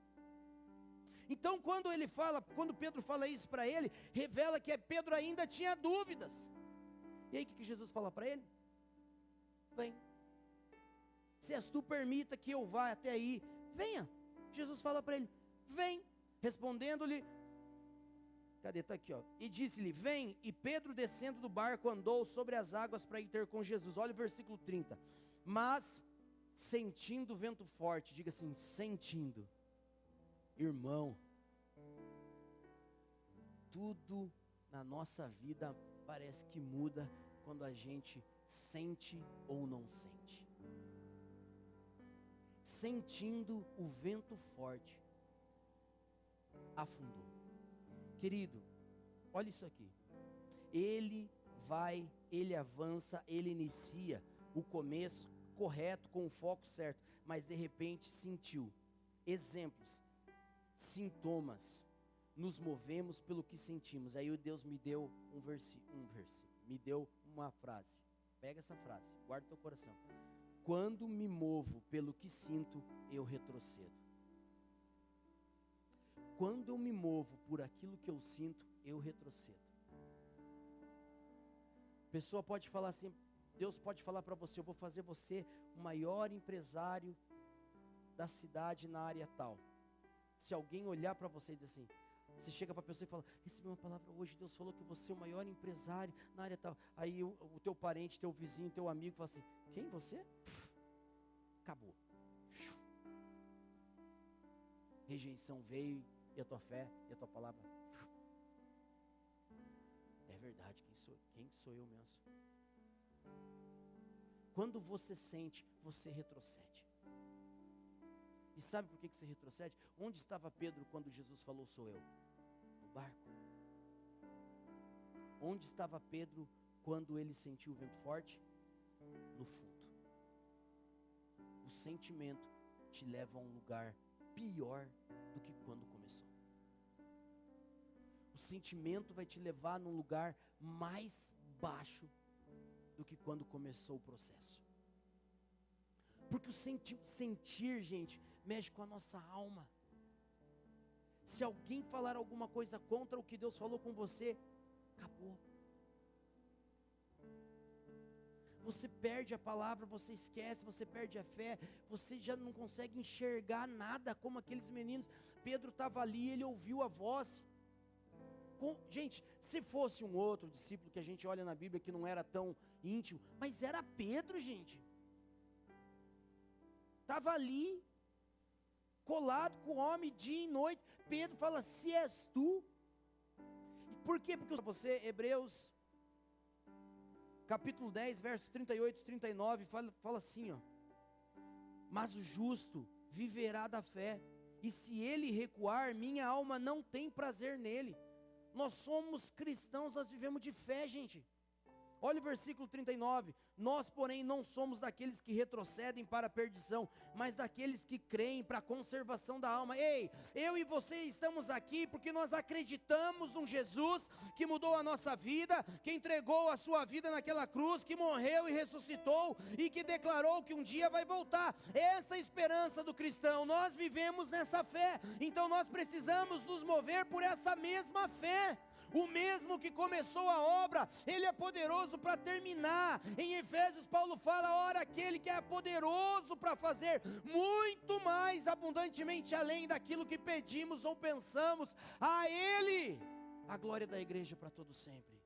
Então quando Pedro fala isso para ele, revela que Pedro ainda tinha dúvidas. E aí o que Jesus fala para ele? Vem. Se és tu, permita que eu vá até aí, venha. Jesus fala para ele, vem. Respondendo-lhe, cadê? Está aqui, e disse-lhe, vem. E Pedro, descendo do barco, andou sobre as águas para ir ter com Jesus. Olha o versículo 30. Mas, sentindo o vento forte, diga assim, sentindo. Irmão, tudo na nossa vida parece que muda quando a gente sente ou não sente. sentindo o vento forte, afundou. Querido, olha isso aqui. Ele avança, ele inicia o começo correto, com o foco certo, mas de repente sentiu. Exemplos, sintomas. Nos movemos pelo que sentimos. Aí Deus me deu um versículo, me deu uma frase. Pega essa frase, guarda no teu coração. Quando me movo pelo que sinto, eu retrocedo. Quando eu me movo por aquilo que eu sinto, eu retrocedo. A pessoa pode falar assim, Deus pode falar para você, eu vou fazer você o maior empresário da cidade na área tal. Se alguém olhar para você e dizer assim, você chega para a pessoa e fala, recebi uma palavra hoje, Deus falou que você é o maior empresário na área tal. Aí o teu parente, teu vizinho, teu amigo fala assim, quem você? Acabou. Rejeição veio, e a tua fé, e a tua palavra. É verdade, quem sou eu mesmo? Quando você sente, você retrocede. E sabe por que você retrocede? Onde estava Pedro quando Jesus falou, sou eu? No barco. Onde estava Pedro quando ele sentiu o vento forte? No fundo. O sentimento te leva a um lugar pior do que quando começou. O sentimento vai te levar num lugar mais baixo do que quando começou o processo. Porque o sentir, gente, mexe com a nossa alma. Se alguém falar alguma coisa contra o que Deus falou com você, acabou. Você perde a palavra, você esquece, você perde a fé, você já não consegue enxergar nada como aqueles meninos. Pedro estava ali, ele ouviu a voz. Gente, se fosse um outro discípulo que a gente olha na Bíblia que não era tão íntimo, mas era Pedro, gente. Estava ali, colado com o homem dia e noite. Pedro fala, se és tu. Por quê? Porque você, Hebreus, capítulo 10, versos 38 e 39, fala assim, ó. Mas o justo viverá da fé, e se ele recuar, minha alma não tem prazer nele. Nós somos cristãos, nós vivemos de fé, gente. Olha o versículo 39, nós porém não somos daqueles que retrocedem para a perdição, mas daqueles que creem para a conservação da alma. Ei, eu e você estamos aqui porque nós acreditamos num Jesus que mudou a nossa vida, que entregou a sua vida naquela cruz, que morreu e ressuscitou e que declarou que um dia vai voltar. Essa é a esperança do cristão, nós vivemos nessa fé, então nós precisamos nos mover por essa mesma fé. O mesmo que começou a obra, Ele é poderoso para terminar. Em Efésios, Paulo fala, ora, aquele que é poderoso para fazer muito mais abundantemente além daquilo que pedimos ou pensamos, a Ele, a glória da igreja para todo sempre.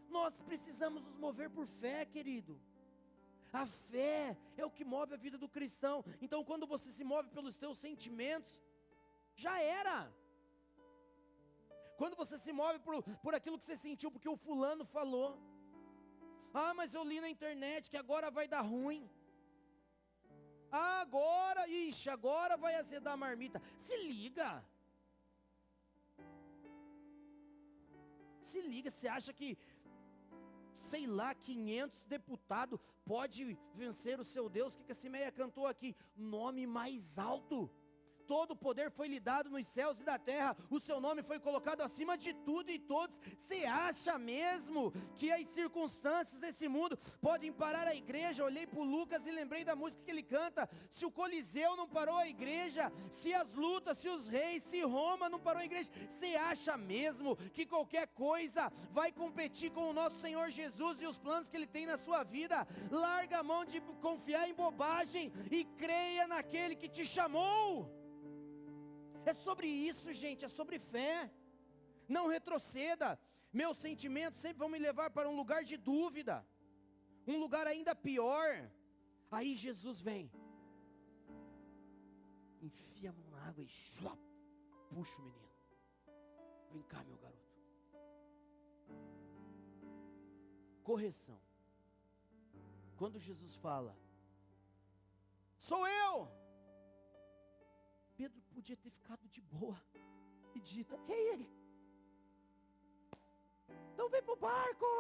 Nós precisamos nos mover por fé, querido. A fé é o que move a vida do cristão. Então, quando você se move pelos teus sentimentos, já era. Quando você se move por aquilo que você sentiu, porque o fulano falou. Ah, mas eu li na internet que agora vai dar ruim. Ah, agora vai azedar a marmita. Se liga. Se liga, você acha que, sei lá, 500 deputados pode vencer o seu Deus? O que a Cimeia cantou aqui? Nome mais alto. Todo o poder foi lhe dado nos céus e da terra, o seu nome foi colocado acima de tudo e todos. Você acha mesmo que as circunstâncias desse mundo podem parar a igreja? Olhei para o Lucas e lembrei da música que ele canta. Se o Coliseu não parou a igreja, se as lutas, se os reis, se Roma não parou a igreja, você acha mesmo que qualquer coisa vai competir com o nosso Senhor Jesus e os planos que Ele tem na sua vida? Larga a mão de confiar em bobagem e creia naquele que te chamou. É sobre isso, gente, é sobre fé. Não retroceda. Meus sentimentos sempre vão me levar para um lugar de dúvida, um lugar ainda pior. Aí Jesus vem, enfia a mão na água e puxa o menino. Vem cá, meu garoto. Correção. Quando Jesus fala, sou eu, podia ter ficado de boa e dito: ei, então vem pro barco.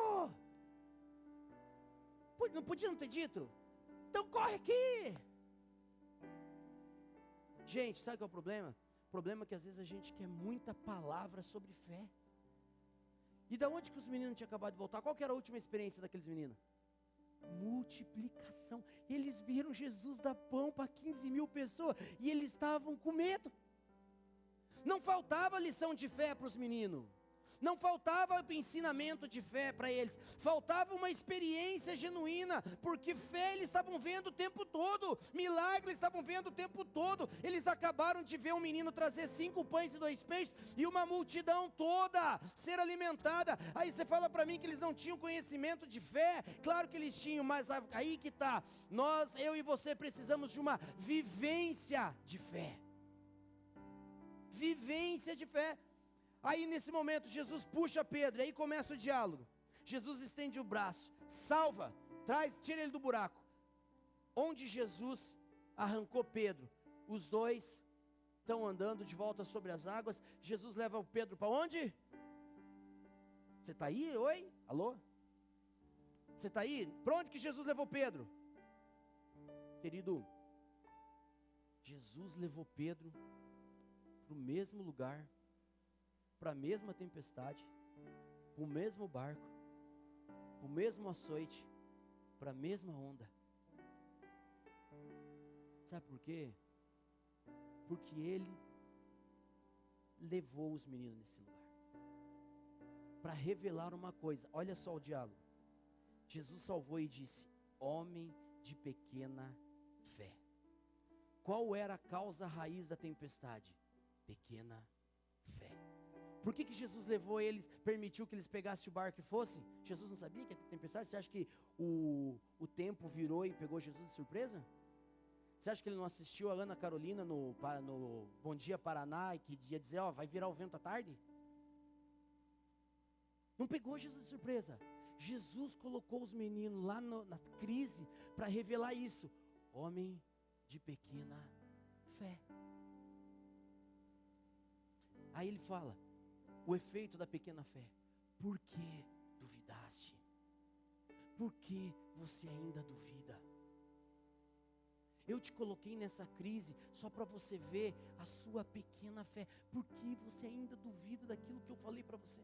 Não podia não ter dito? Então corre aqui. Gente, sabe qual é o problema? O problema é que às vezes a gente quer muita palavra sobre fé. E da onde que os meninos tinham acabado de voltar? Qual que era a última experiência daqueles meninos? Multiplicação. Eles viram Jesus dar pão para 15 mil pessoas e eles estavam com medo. Não faltava lição de fé para os meninos. Não faltava ensinamento de fé para eles, faltava uma experiência genuína, porque fé eles estavam vendo o tempo todo, milagres eles estavam vendo o tempo todo. Eles acabaram de ver um menino trazer 5 pães e 2 peixes, e uma multidão toda ser alimentada. Aí você fala para mim que eles não tinham conhecimento de fé? Claro que eles tinham, mas aí que está, eu e você precisamos de uma vivência de fé. Vivência de fé. Aí nesse momento Jesus puxa Pedro, e aí começa o diálogo. Jesus estende o braço, salva, tira ele do buraco. Onde Jesus arrancou Pedro, os dois estão andando de volta sobre as águas. Jesus leva o Pedro para onde? Você está aí? Oi? Alô? Você está aí? Para onde que Jesus levou Pedro? Querido, Jesus levou Pedro para o mesmo lugar, para a mesma tempestade, para o mesmo barco, para o mesmo açoite, para a mesma onda. Sabe por quê? Porque ele levou os meninos nesse lugar, para revelar uma coisa. Olha só o diálogo. Jesus salvou e disse: homem de pequena fé. Qual era a causa raiz da tempestade? Pequena fé. Por que Jesus levou eles, permitiu que eles pegassem o barco e fossem? Jesus não sabia que ia ter tempestade? Você acha que o tempo virou e pegou Jesus de surpresa? Você acha que ele não assistiu a Ana Carolina no Bom Dia Paraná, e que ia dizer, vai virar o vento à tarde? Não pegou Jesus de surpresa. Jesus colocou os meninos lá na crise para revelar isso. Homem de pequena fé. Aí ele fala, o efeito da pequena fé. Por que duvidaste? Por que você ainda duvida? Eu te coloquei nessa crise só para você ver a sua pequena fé. Por que você ainda duvida daquilo que eu falei para você?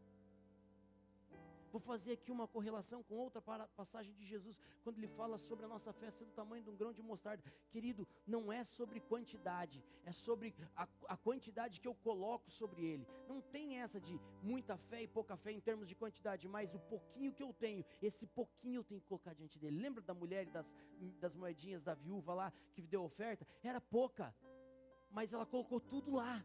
Vou fazer aqui uma correlação com outra passagem de Jesus, quando ele fala sobre a nossa fé ser do tamanho de um grão de mostarda. Querido, não é sobre quantidade, é sobre a quantidade que eu coloco sobre ele. Não tem essa de muita fé e pouca fé em termos de quantidade, mas o pouquinho que eu tenho, esse pouquinho eu tenho que colocar diante dele. Lembra da mulher e das moedinhas da viúva lá, que deu oferta? Era pouca, mas ela colocou tudo lá.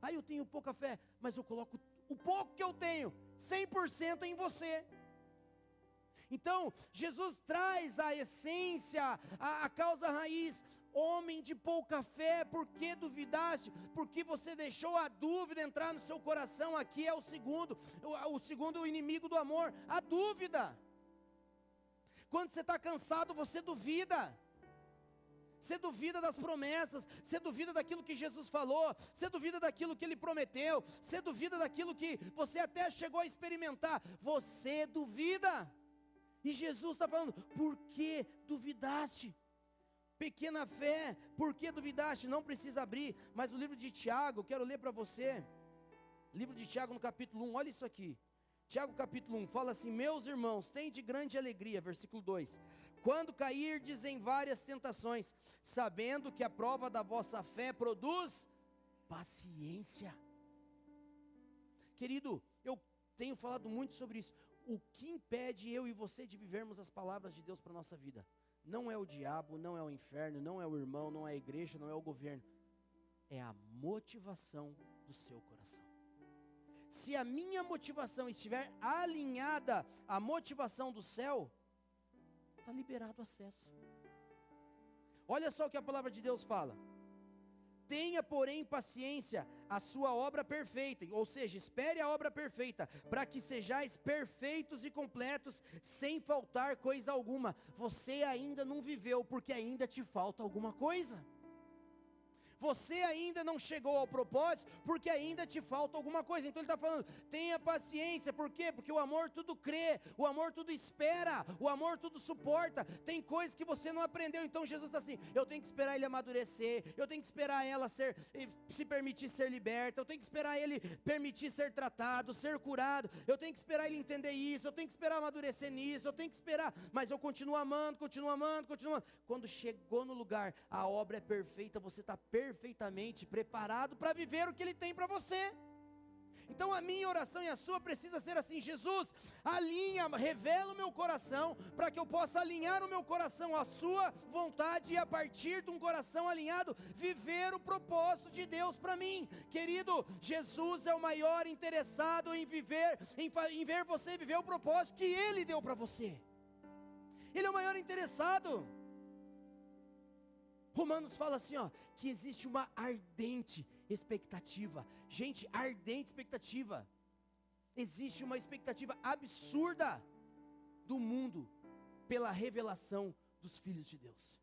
Aí eu tenho pouca fé, mas eu coloco o pouco que eu tenho, 100% em você. Então, Jesus traz a essência, a causa raiz. Homem de pouca fé, por que duvidaste? Porque você deixou a dúvida entrar no seu coração. Aqui é o segundo inimigo do amor, a dúvida. Quando você está cansado, você duvida. Você duvida das promessas, você duvida daquilo que Jesus falou, você duvida daquilo que Ele prometeu, você duvida daquilo que você até chegou a experimentar, você duvida. E Jesus está falando, por que duvidaste? Pequena fé, por que duvidaste? Não precisa abrir, mas o livro de Tiago, quero ler para você, livro de Tiago no capítulo 1, olha isso aqui. Tiago capítulo 1, fala assim, meus irmãos, tende grande alegria, versículo 2, quando cairdes em várias tentações, sabendo que a prova da vossa fé produz paciência. Querido, eu tenho falado muito sobre isso. O que impede eu e você de vivermos as palavras de Deus para a nossa vida? Não é o diabo, não é o inferno, não é o irmão, não é a igreja, não é o governo. É a motivação do seu coração. Se a minha motivação estiver alinhada à motivação do céu, está liberado o acesso. Olha só o que a palavra de Deus fala. Tenha, porém, paciência, a sua obra perfeita, ou seja, espere a obra perfeita, para que sejais perfeitos e completos, sem faltar coisa alguma. Você ainda não viveu, porque ainda te falta alguma coisa. Você ainda não chegou ao propósito, porque ainda te falta alguma coisa. Então ele está falando, tenha paciência. Por quê? Porque o amor tudo crê, o amor tudo espera, o amor tudo suporta. Tem coisas que você não aprendeu. Então Jesus está assim, eu tenho que esperar ele amadurecer, eu tenho que esperar ela se permitir ser liberta, eu tenho que esperar ele permitir ser tratado, ser curado, eu tenho que esperar ele entender isso, eu tenho que esperar amadurecer nisso, eu tenho que esperar, mas eu continuo amando. Quando chegou no lugar, a obra é perfeita, você está perfeitamente preparado para viver o que ele tem para você. Então a minha oração e a sua precisa ser assim: Jesus, alinha, revela o meu coração, para que eu possa alinhar o meu coração à sua vontade, e a partir de um coração alinhado, viver o propósito de Deus para mim. Querido, Jesus é o maior interessado em ver você viver o propósito que Ele deu para você. Ele é o maior interessado. Romanos fala assim, que existe uma ardente expectativa. Gente, ardente expectativa. Existe uma expectativa absurda do mundo pela revelação dos filhos de Deus.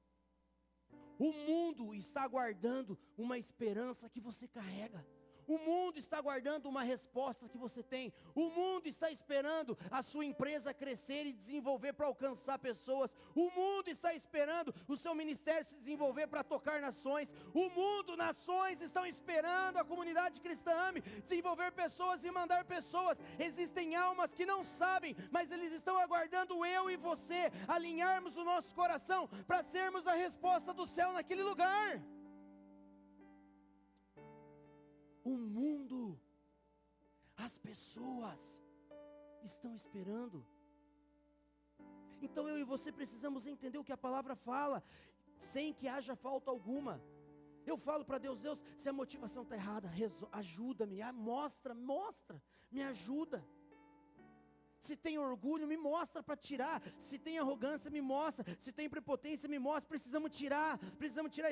O mundo está aguardando uma esperança que você carrega. O mundo está aguardando uma resposta que você tem. O mundo está esperando a sua empresa crescer e desenvolver para alcançar pessoas. O mundo está esperando o seu ministério se desenvolver para tocar nações. O mundo, nações estão esperando a comunidade cristã AME desenvolver pessoas e mandar pessoas. Existem almas que não sabem, mas eles estão aguardando eu e você alinharmos o nosso coração para sermos a resposta do céu naquele lugar. O mundo, as pessoas estão esperando. Então eu e você precisamos entender o que a palavra fala, sem que haja falta alguma. Eu falo para Deus, se a motivação está errada, ajuda-me, mostra, me ajuda. Se tem orgulho, me mostra para tirar. Se tem arrogância, me mostra. Se tem prepotência, me mostra. Precisamos tirar.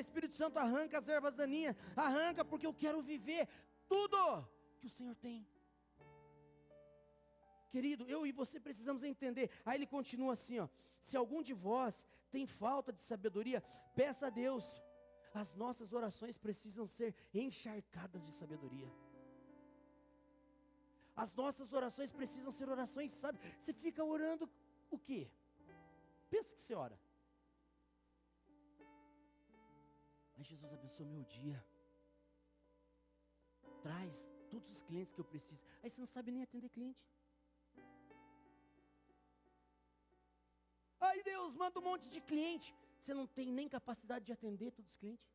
Espírito Santo, arranca as ervas daninhas. Arranca, porque eu quero viver tudo que o Senhor tem. Querido, eu e você precisamos entender. Aí ele continua assim, se algum de vós tem falta de sabedoria, peça a Deus. As nossas orações precisam ser encharcadas de sabedoria. As nossas orações precisam ser orações, sabe? Você fica orando o quê? Pensa que você ora. Ai, Jesus, abençoa meu dia. Traz todos os clientes que eu preciso. Aí você não sabe nem atender cliente. Ai, Deus, manda um monte de cliente. Você não tem nem capacidade de atender todos os clientes.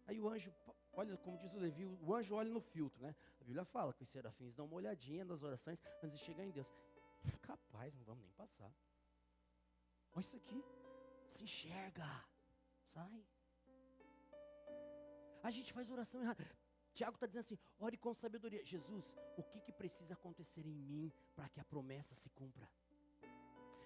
Aí o anjo, olha como diz o Levi, o anjo olha no filtro, né? A Bíblia fala que os serafins dão uma olhadinha nas orações antes de chegar em Deus. Capaz, não vamos nem passar. Olha isso aqui. Se enxerga. Sai. A gente faz oração errada. Tiago está dizendo assim, ore com sabedoria. Jesus, o que precisa acontecer em mim para que a promessa se cumpra?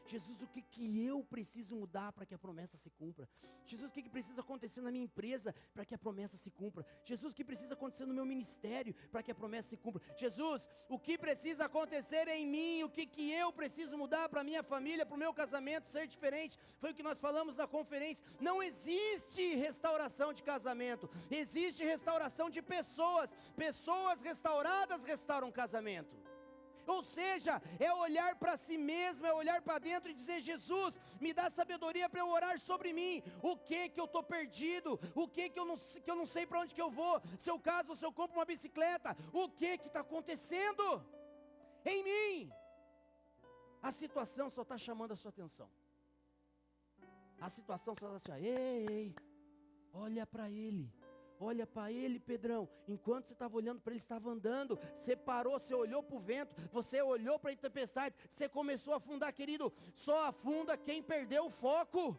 Jesus, o que eu preciso mudar para que a promessa se cumpra? Jesus, o que precisa acontecer na minha empresa para que a promessa se cumpra? Jesus, o que precisa acontecer no meu ministério para que a promessa se cumpra? Jesus, o que precisa acontecer em mim? O que eu preciso mudar para a minha família, para o meu casamento ser diferente? Foi o que nós falamos na conferência. Não existe restauração de casamento, existe restauração de pessoas. Pessoas restauradas restauram casamento. Ou seja, é olhar para si mesmo, é olhar para dentro e dizer, Jesus, me dá sabedoria para eu orar sobre mim. O que eu estou perdido? O que eu não sei para onde que eu vou? Se eu caso, se eu compro uma bicicleta, o que está acontecendo em mim? A situação só está chamando a sua atenção. A situação só está assim, ei, olha para ele. Olha para ele, Pedrão, enquanto você estava olhando para ele, estava andando, você parou, você olhou para o vento, você olhou para a tempestade, você começou a afundar, querido. Só afunda quem perdeu o foco.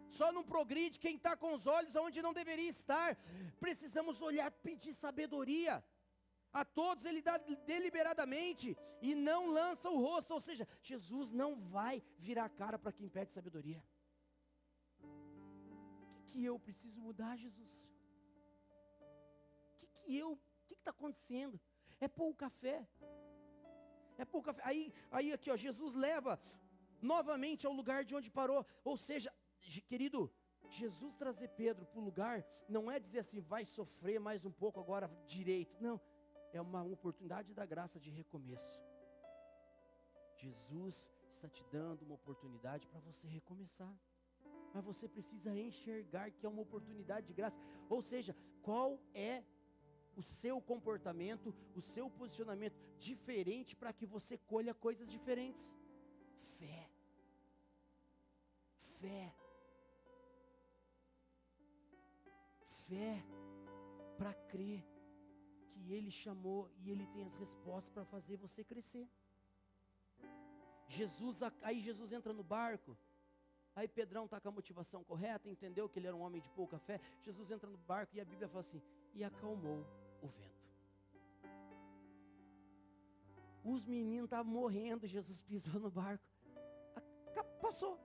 Só não progride quem está com os olhos onde não deveria estar. Precisamos olhar, pedir sabedoria. A todos ele dá deliberadamente e não lança o rosto. Ou seja, Jesus não vai virar a cara para quem pede sabedoria. O que eu preciso mudar, Jesus? O que está acontecendo? É pôr o café. Aí aqui, Jesus leva novamente ao lugar de onde parou. Ou seja, querido, Jesus trazer Pedro para o lugar, não é dizer assim, vai sofrer mais um pouco agora direito. Não, é uma oportunidade da graça de recomeço. Jesus está te dando uma oportunidade para você recomeçar. Mas você precisa enxergar que é uma oportunidade de graça. Ou seja, qual é o seu comportamento, o seu posicionamento diferente para que você colha coisas diferentes? Fé. Fé. Fé para crer que Ele chamou e Ele tem as respostas para fazer você crescer. Aí Jesus entra no barco, aí Pedrão está com a motivação correta, entendeu que ele era um homem de pouca fé. Jesus entra no barco e a Bíblia fala assim, e acalmou o vento. Os meninos estavam morrendo, Jesus pisou no barco, passou.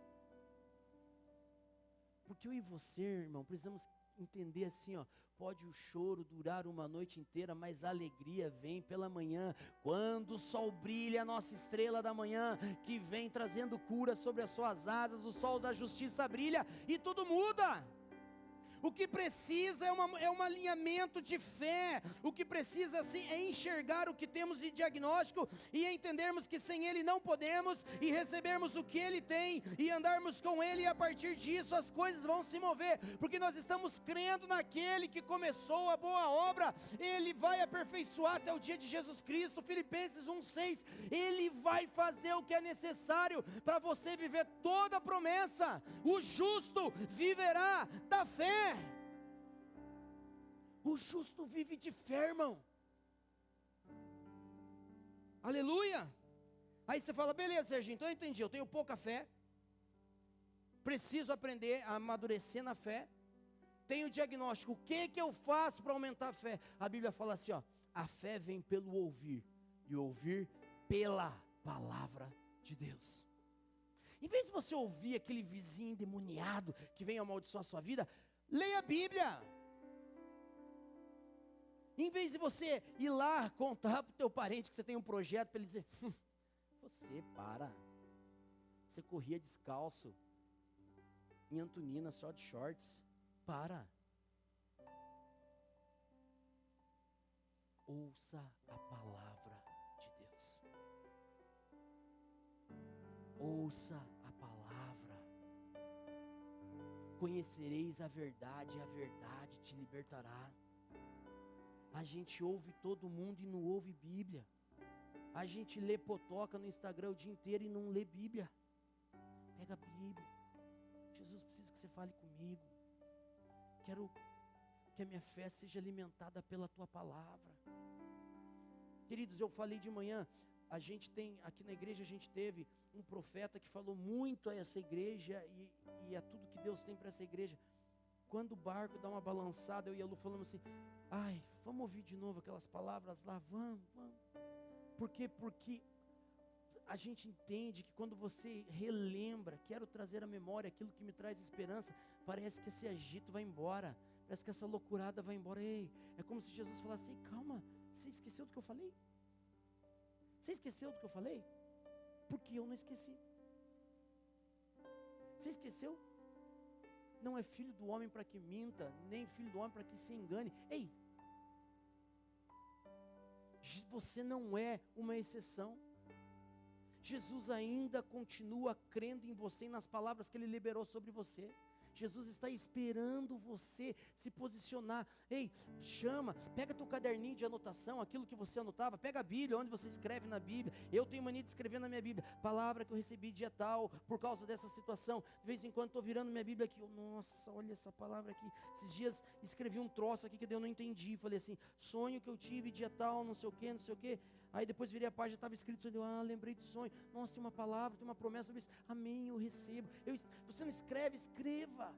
Porque eu e você, irmão, precisamos entender assim, ó, pode o choro durar uma noite inteira, mas a alegria vem pela manhã, quando o sol brilha, a nossa estrela da manhã, que vem trazendo cura sobre as suas asas, o sol da justiça brilha, e tudo muda. O que precisa é um alinhamento de fé. O que precisa assim, é enxergar o que temos de diagnóstico e entendermos que sem Ele não podemos, e recebermos o que Ele tem e andarmos com Ele, e a partir disso as coisas vão se mover, porque nós estamos crendo naquele que começou a boa obra. Ele vai aperfeiçoar até o dia de Jesus Cristo. Filipenses 1:6, Ele vai fazer o que é necessário para você viver toda a promessa. O justo viverá da fé. O justo vive de fé, irmão. Aleluia. Aí você fala, beleza, Serginho, então eu entendi, eu tenho pouca fé, preciso aprender a amadurecer na fé, tenho diagnóstico, o que eu faço para aumentar a fé? A Bíblia fala assim, ó, a fé vem pelo ouvir, e ouvir pela palavra de Deus. Em vez de você ouvir aquele vizinho endemoniado que vem amaldiçoar a sua vida, leia a Bíblia. Em vez de você ir lá contar para o teu parente que você tem um projeto, para ele dizer, você você corria descalço, em Antonina, só de shorts, ouça a palavra de Deus, ouça a palavra, conhecereis a verdade, e a verdade te libertará. A gente ouve todo mundo e não ouve Bíblia. A gente lê potoca no Instagram o dia inteiro e não lê Bíblia. Pega a Bíblia. Jesus, preciso que você fale comigo. Quero que a minha fé seja alimentada pela tua palavra. Queridos, eu falei de manhã, a gente tem, aqui na igreja a gente teve um profeta que falou muito a essa igreja e a tudo que Deus tem para essa igreja. Quando o barco dá uma balançada, eu e a Lu falamos assim, vamos ouvir de novo aquelas palavras lá, vamos. Por quê? Porque a gente entende que quando você relembra, quero trazer à memória aquilo que me traz esperança, parece que esse agito vai embora, parece que essa loucurada vai embora. Ei, é como se Jesus falasse, calma, você esqueceu do que eu falei? Você esqueceu do que eu falei? Porque eu não esqueci. Você esqueceu? Não é filho do homem para que minta, nem filho do homem para que se engane. Ei, você não é uma exceção. Jesus ainda continua crendo em você e nas palavras que Ele liberou sobre você. Jesus está esperando você se posicionar. Ei, chama, pega teu caderninho de anotação, aquilo que você anotava, pega a Bíblia, onde você escreve na Bíblia. Eu tenho mania de escrever na minha Bíblia, palavra que eu recebi dia tal, por causa dessa situação. De vez em quando estou virando minha Bíblia aqui, nossa, olha essa palavra aqui. Esses dias escrevi um troço aqui que eu não entendi, falei assim, sonho que eu tive dia tal, não sei o que. Aí depois virei a página, estava escrito, lembrei do sonho. Nossa, tem uma palavra, tem uma promessa sobre isso. Amém, eu recebo. Você não escreve, escreva.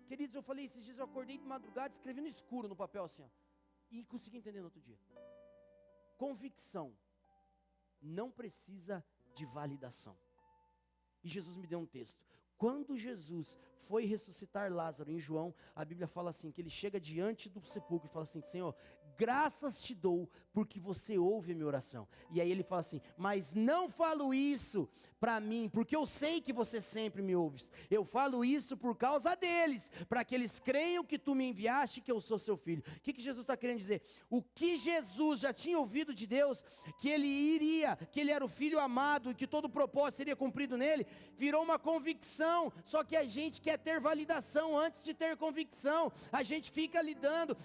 Queridos, eu falei esses dias, eu acordei de madrugada, escrevi no escuro no papel assim, ó, e consegui entender no outro dia. Convicção não precisa de validação. E Jesus me deu um texto. Quando Jesus foi ressuscitar Lázaro em João, a Bíblia fala assim, que ele chega diante do sepulcro e fala assim, Senhor, graças te dou, porque você ouve a minha oração. E aí ele fala assim, mas não falo isso para mim, porque eu sei que você sempre me ouves. Eu falo isso por causa deles, para que eles creiam que tu me enviaste, que eu sou seu filho. O que Jesus está querendo dizer? O que Jesus já tinha ouvido de Deus, que ele iria, que ele era o filho amado, e que todo o propósito seria cumprido nele, virou uma convicção. Só que a gente quer ter validação antes de ter convicção. A gente fica lidando,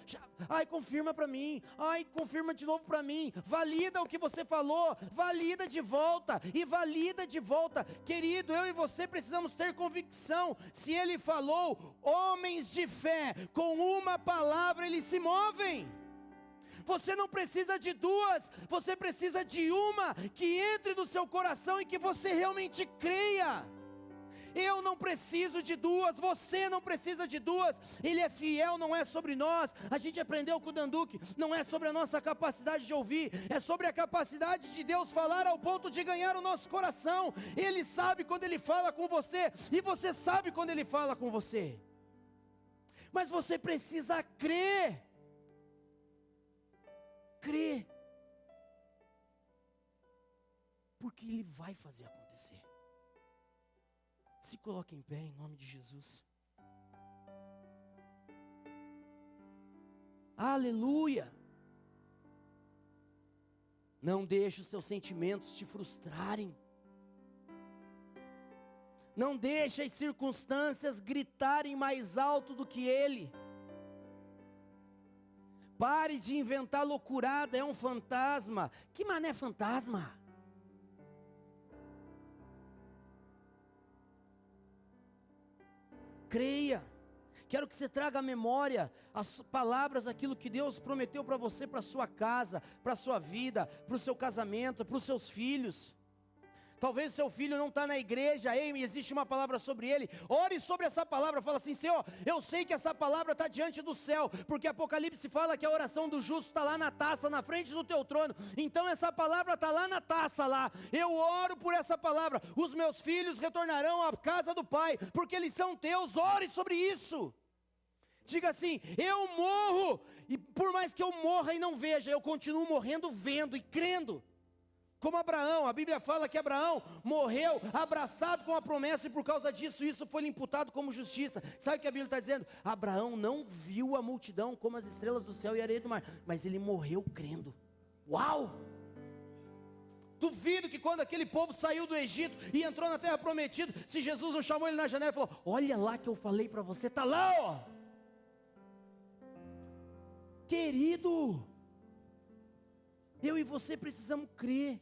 ai, confirma para mim, ai, confirma de novo para mim, valida o que você falou, valida de volta, e valida de volta. Querido, eu e você precisamos ter convicção. Se ele falou, homens de fé, com uma palavra eles se movem. Você não precisa de duas, você precisa de uma, que entre no seu coração e que você realmente creia. Eu não preciso de duas, você não precisa de duas. Ele é fiel, não é sobre nós. A gente aprendeu com o Danduque, não é sobre a nossa capacidade de ouvir, é sobre a capacidade de Deus falar ao ponto de ganhar o nosso coração. Ele sabe quando Ele fala com você, e você sabe quando Ele fala com você. Mas você precisa crer. Crer. Porque Ele vai fazer acontecer. Se coloque em pé em nome de Jesus. Aleluia. Não deixe os seus sentimentos te frustrarem. Não deixe as circunstâncias gritarem mais alto do que Ele. Pare de inventar loucurada, é um fantasma. Que mané fantasma? Creia. Quero que você traga à memória as palavras, aquilo que Deus prometeu para você, para a sua casa, para a sua vida, para o seu casamento, para os seus filhos. Talvez seu filho não está na igreja, ei, existe uma palavra sobre ele, ore sobre essa palavra, fala assim, Senhor, eu sei que essa palavra está diante do céu, porque Apocalipse fala que a oração do justo está lá na taça, na frente do teu trono, então essa palavra está lá na taça lá, eu oro por essa palavra, os meus filhos retornarão à casa do Pai, porque eles são teus, ore sobre isso. Diga assim, eu morro, e por mais que eu morra e não veja, eu continuo morrendo, vendo e crendo. Como Abraão, a Bíblia fala que Abraão morreu abraçado com a promessa, e por causa disso, isso foi lhe imputado como justiça. Sabe o que a Bíblia está dizendo? Abraão não viu a multidão como as estrelas do céu e a areia do mar, mas ele morreu crendo. Uau! Duvido que quando aquele povo saiu do Egito e entrou na terra prometida, se Jesus não chamou ele na janela e falou, olha lá que eu falei para você, está lá ó. Querido, eu e você precisamos crer.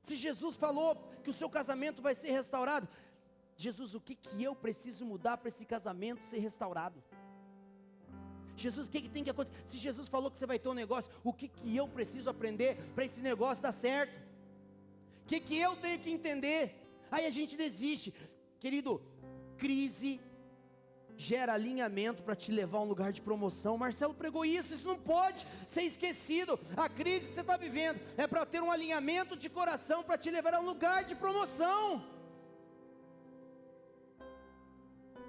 Se Jesus falou que o seu casamento vai ser restaurado, Jesus, o que eu preciso mudar para esse casamento ser restaurado? Jesus, o que tem que acontecer? Se Jesus falou que você vai ter um negócio, o que eu preciso aprender para esse negócio dar certo? O que eu tenho que entender? Aí a gente desiste. Querido, crise gera alinhamento para te levar a um lugar de promoção. Marcelo pregou isso não pode ser esquecido. A crise que você está vivendo é para ter um alinhamento de coração, para te levar a um lugar de promoção.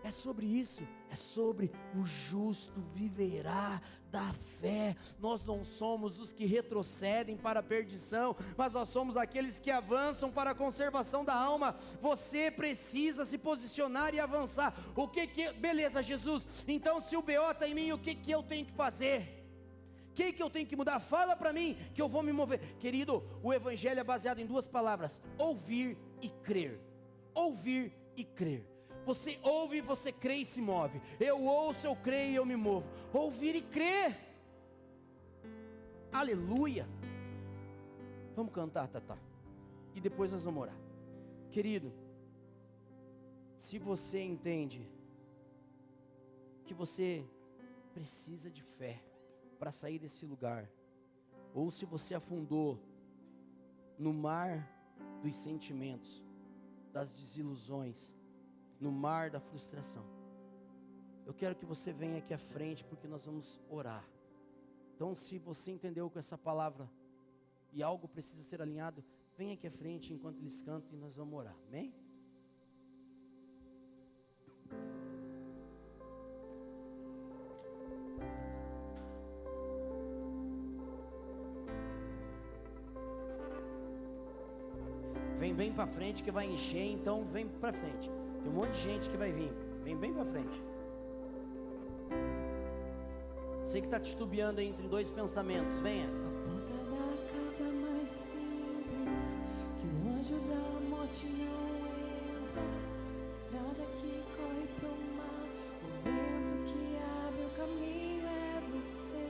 É sobre isso, é sobre o justo viverá da fé. Nós não somos os que retrocedem para a perdição, mas nós somos aqueles que avançam para a conservação da alma. Você precisa se posicionar e avançar. Beleza, Jesus, então se o BO está em mim, o que eu tenho que fazer? O que eu tenho que mudar? Fala para mim, que eu vou me mover. Querido, o evangelho é baseado em duas palavras, ouvir e crer. Ouvir e crer. Você ouve, você crê e se move. Eu ouço, eu creio e eu me movo. Ouvir e crer. Aleluia. Vamos cantar, Tatá. E depois nós vamos orar. Querido, se você entende que você precisa de fé para sair desse lugar, ou se você afundou no mar dos sentimentos, das desilusões, no mar da frustração, eu quero que você venha aqui à frente, porque nós vamos orar. Então, se você entendeu com essa palavra e algo precisa ser alinhado, venha aqui à frente enquanto eles cantam e nós vamos orar, amém? Vem bem para frente que vai encher, então vem para frente. Tem um monte de gente que vai vir. Vem bem para frente. Você que está titubeando aí entre dois pensamentos, venha. A porta da casa mais simples, que o anjo da morte não entra. Estrada que corre pro mar, o vento que abre o caminho é você.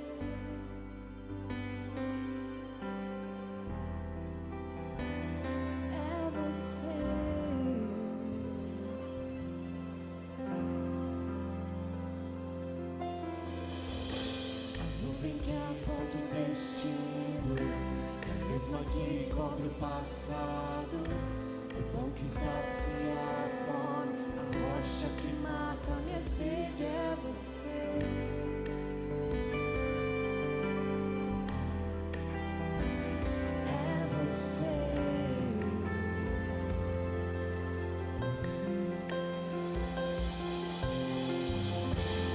É você. A nuvem que aponta o destino é a mesma que cobre o passado. O pão que sacia a fome, a rocha que mata a minha sede é você. É você.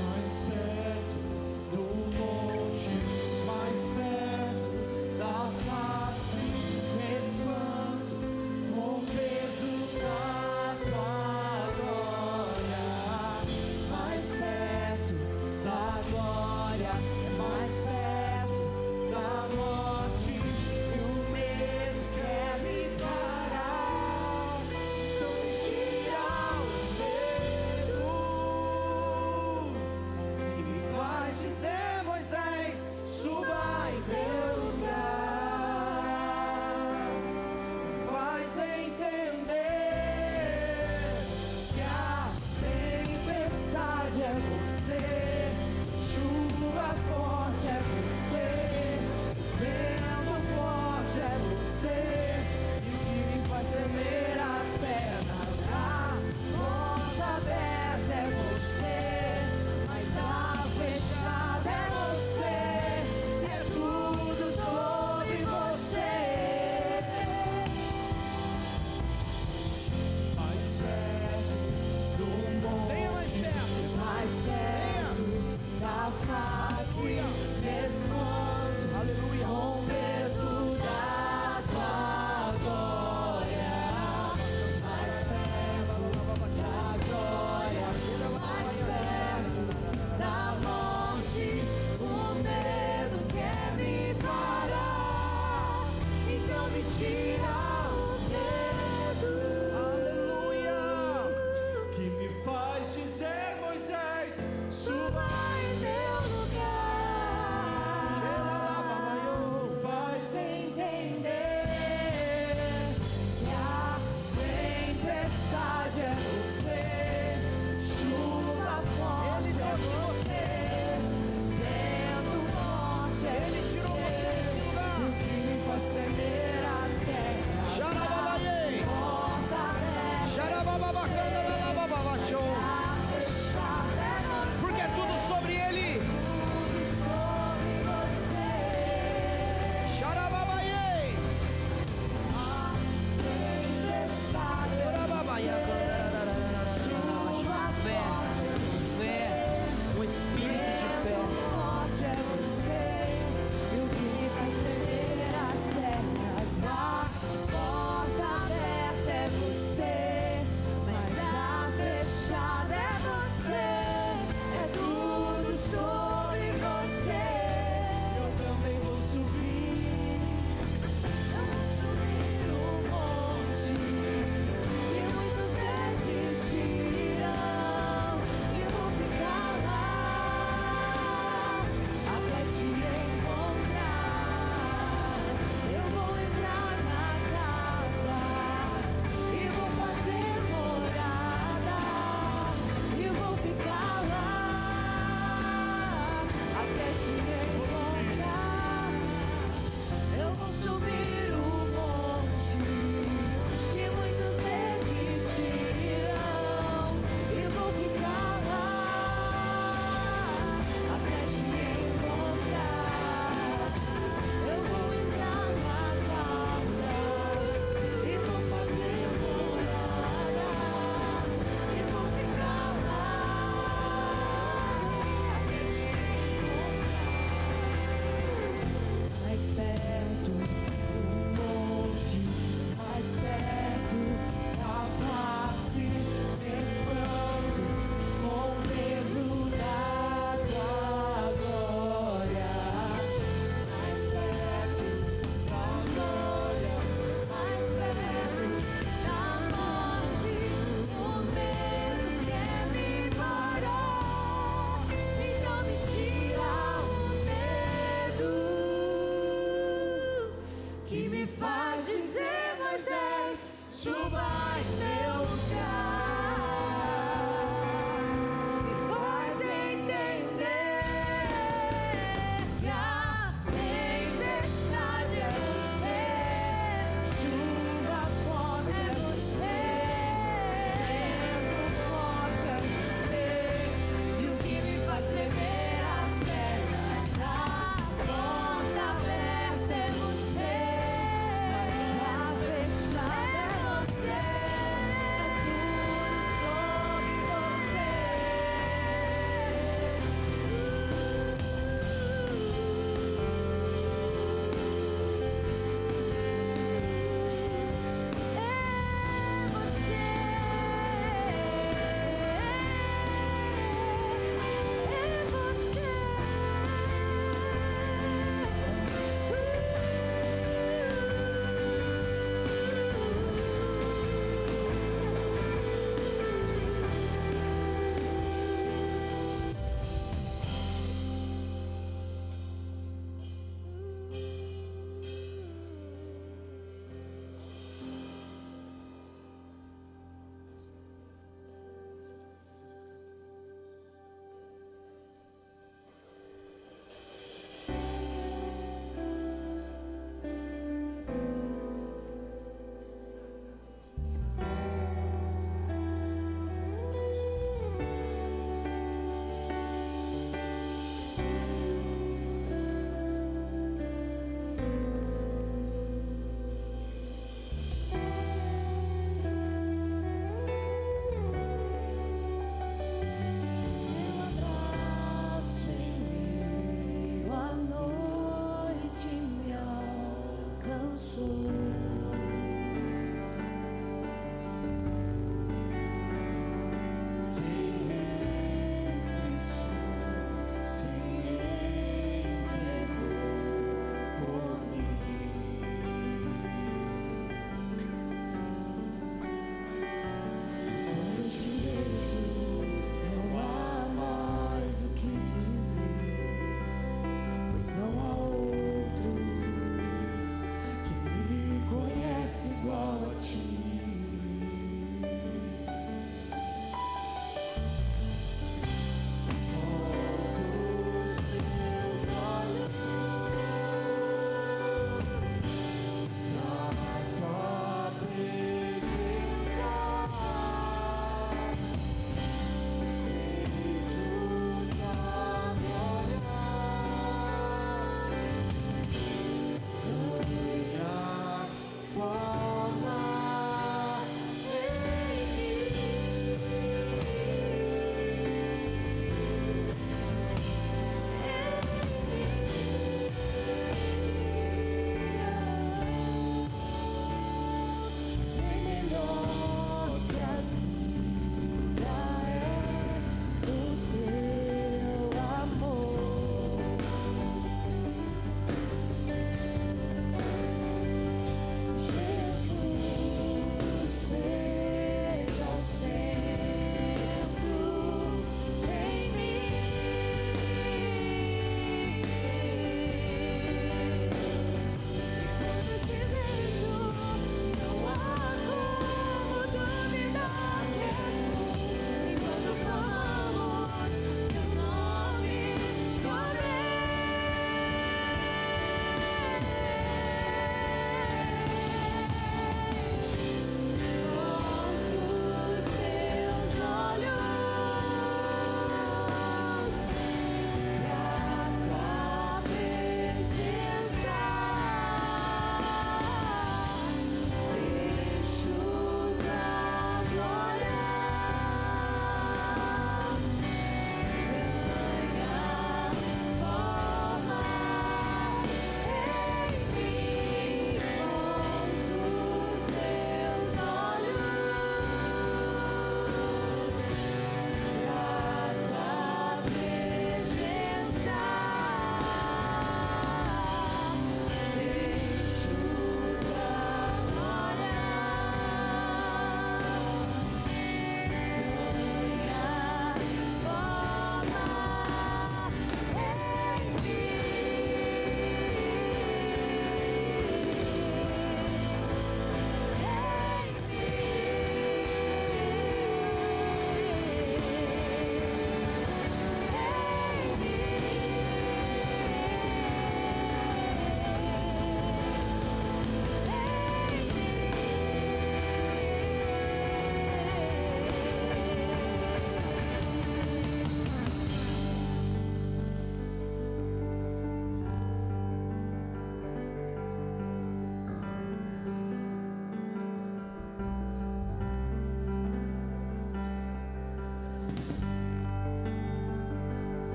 Mais perto do monte, mais perto da face, me espanto com o peso da tua glória. Mais perto da glória, mais perto da morte, e o medo quer me parar. Então me tira o medo que me faz dizer, Moisés, suba em meu lugar. Me faz entender que a tempestade é você, chuva forte é você, vento forte é você, e o que me faz tremer as pernas, a porta aberta é você, mas a fechada é você, é tudo sobre você. Mais perto do monte, mais perto da face, desmonto, aleluia, com o peso da tua glória. Mais perto da glória, mais perto da morte, o medo quer me parar, então me tira o medo. Aleluia, que me faz dizer, Moisés, suba em meu lugar. Me faz entender que a tempestade é você, chuva forte é você, vento forte é você, e o que me faz tremer as pernas, Xarababaie. porta aberta, Xarabababacana, lalabababachou. a fechada é você. Porque é tudo sobre ele.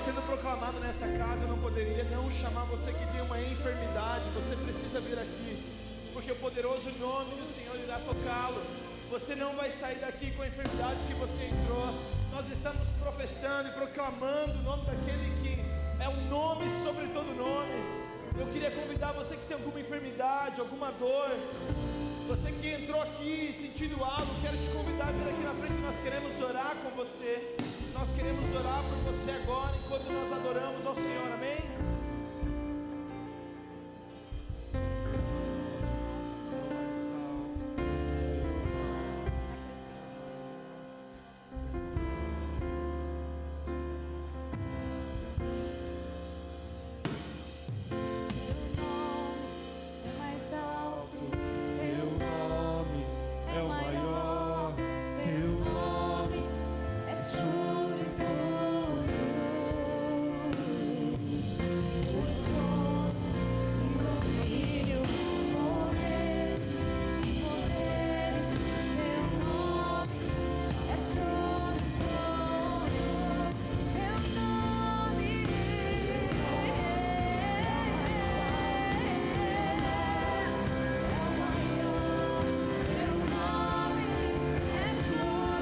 sendo proclamado nessa casa, eu não poderia não chamar você que tem uma enfermidade. Você precisa vir aqui, porque o poderoso nome do Senhor irá tocá-lo. Você não vai sair daqui com a enfermidade que você entrou. Nós estamos professando e proclamando o nome daquele que é o nome sobre todo nome. Eu queria convidar você que tem alguma enfermidade, alguma dor, você que entrou aqui sentindo algo, quero te convidar a vir aqui na frente. Nós queremos orar com você. Nós queremos orar por você agora, enquanto nós adoramos ao Senhor, amém?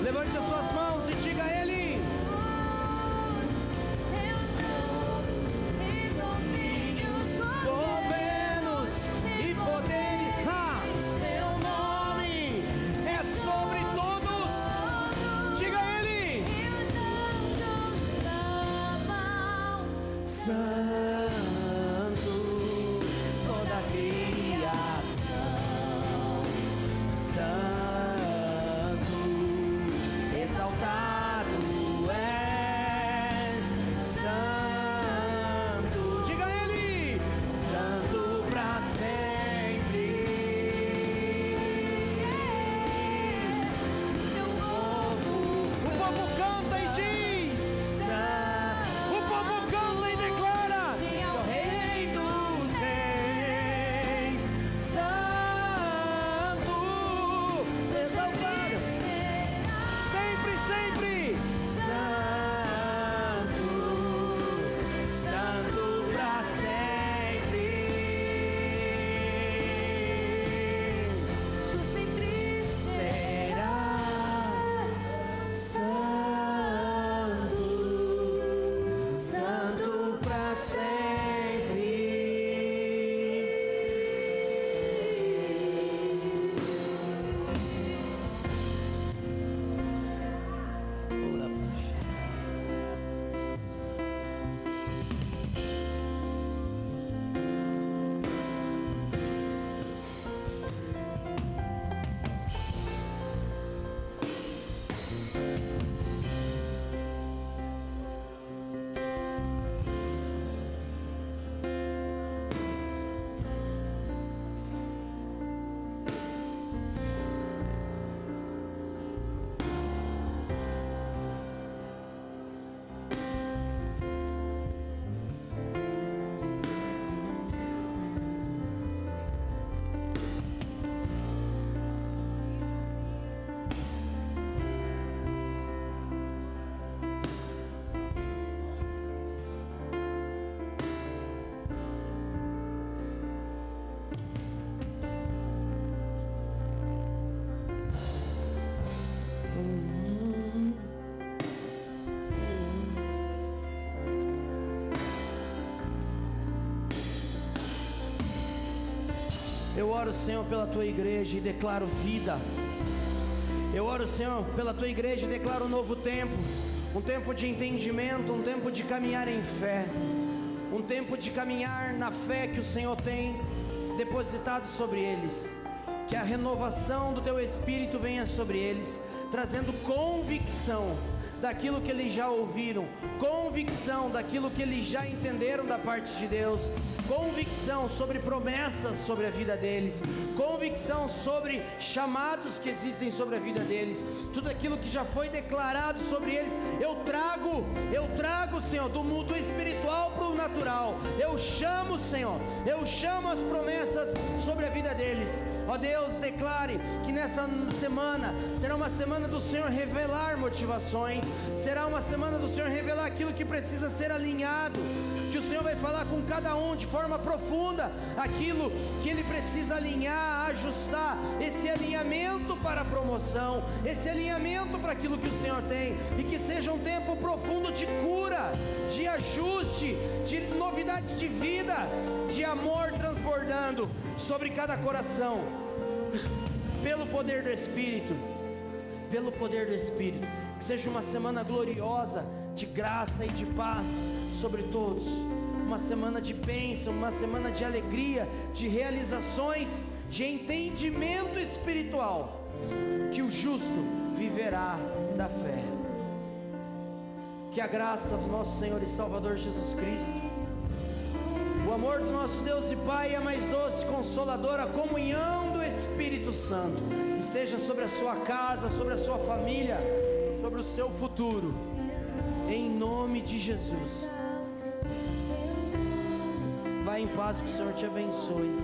Levante as suas mãos e diga a Ele: governos e poderes, teu nome é sobre todos. Diga a Ele: Santo, toda a criação, Santo, exaltado és, Santo. Diga a Ele: Santo pra sempre. O povo canta e diz: o povo canta e declara: Rei dos Reis, Santo, exaltado sempre, sempre, Santo, Santo pra sempre. Tu sempre serás Santo, Santo pra sempre. Ora, puxa. Eu oro, Senhor, pela tua igreja e declaro vida. Eu oro, Senhor, pela tua igreja e declaro um novo tempo. Um tempo de entendimento, um tempo de caminhar em fé. Um tempo de caminhar na fé que o Senhor tem depositado sobre eles. Que a renovação do teu Espírito venha sobre eles, trazendo convicção daquilo que eles já ouviram, convicção daquilo que eles já entenderam da parte de Deus, convicção sobre promessas sobre a vida deles, convicção sobre chamados que existem sobre a vida deles, tudo aquilo que já foi declarado sobre eles, eu trago, Senhor, do mundo espiritual para o natural. Eu chamo, Senhor, eu chamo as promessas sobre a vida deles. Ó Deus, declare que nessa semana será uma semana do Senhor revelar motivações, Será uma semana do Senhor revelar aquilo que precisa ser alinhado, que o Senhor vai falar com cada um de forma profunda, aquilo que ele precisa alinhar, ajustar, esse alinhamento para a promoção, esse alinhamento para aquilo que o Senhor tem, e que seja um tempo profundo de cura, de ajuste, de novidade de vida, de amor transbordando sobre cada coração, pelo poder do Espírito, pelo poder do Espírito. Que seja uma semana gloriosa, de graça e de paz sobre todos, uma semana de bênção, uma semana de alegria, de realizações, de entendimento espiritual, que o justo viverá da fé. Que a graça do nosso Senhor e Salvador Jesus Cristo, o amor do nosso Deus e Pai, a mais doce Consoladora, a comunhão do Espírito Santo, esteja sobre a sua casa, sobre a sua família, sobre o seu futuro, em nome de Jesus. Vai em paz, que o Senhor te abençoe.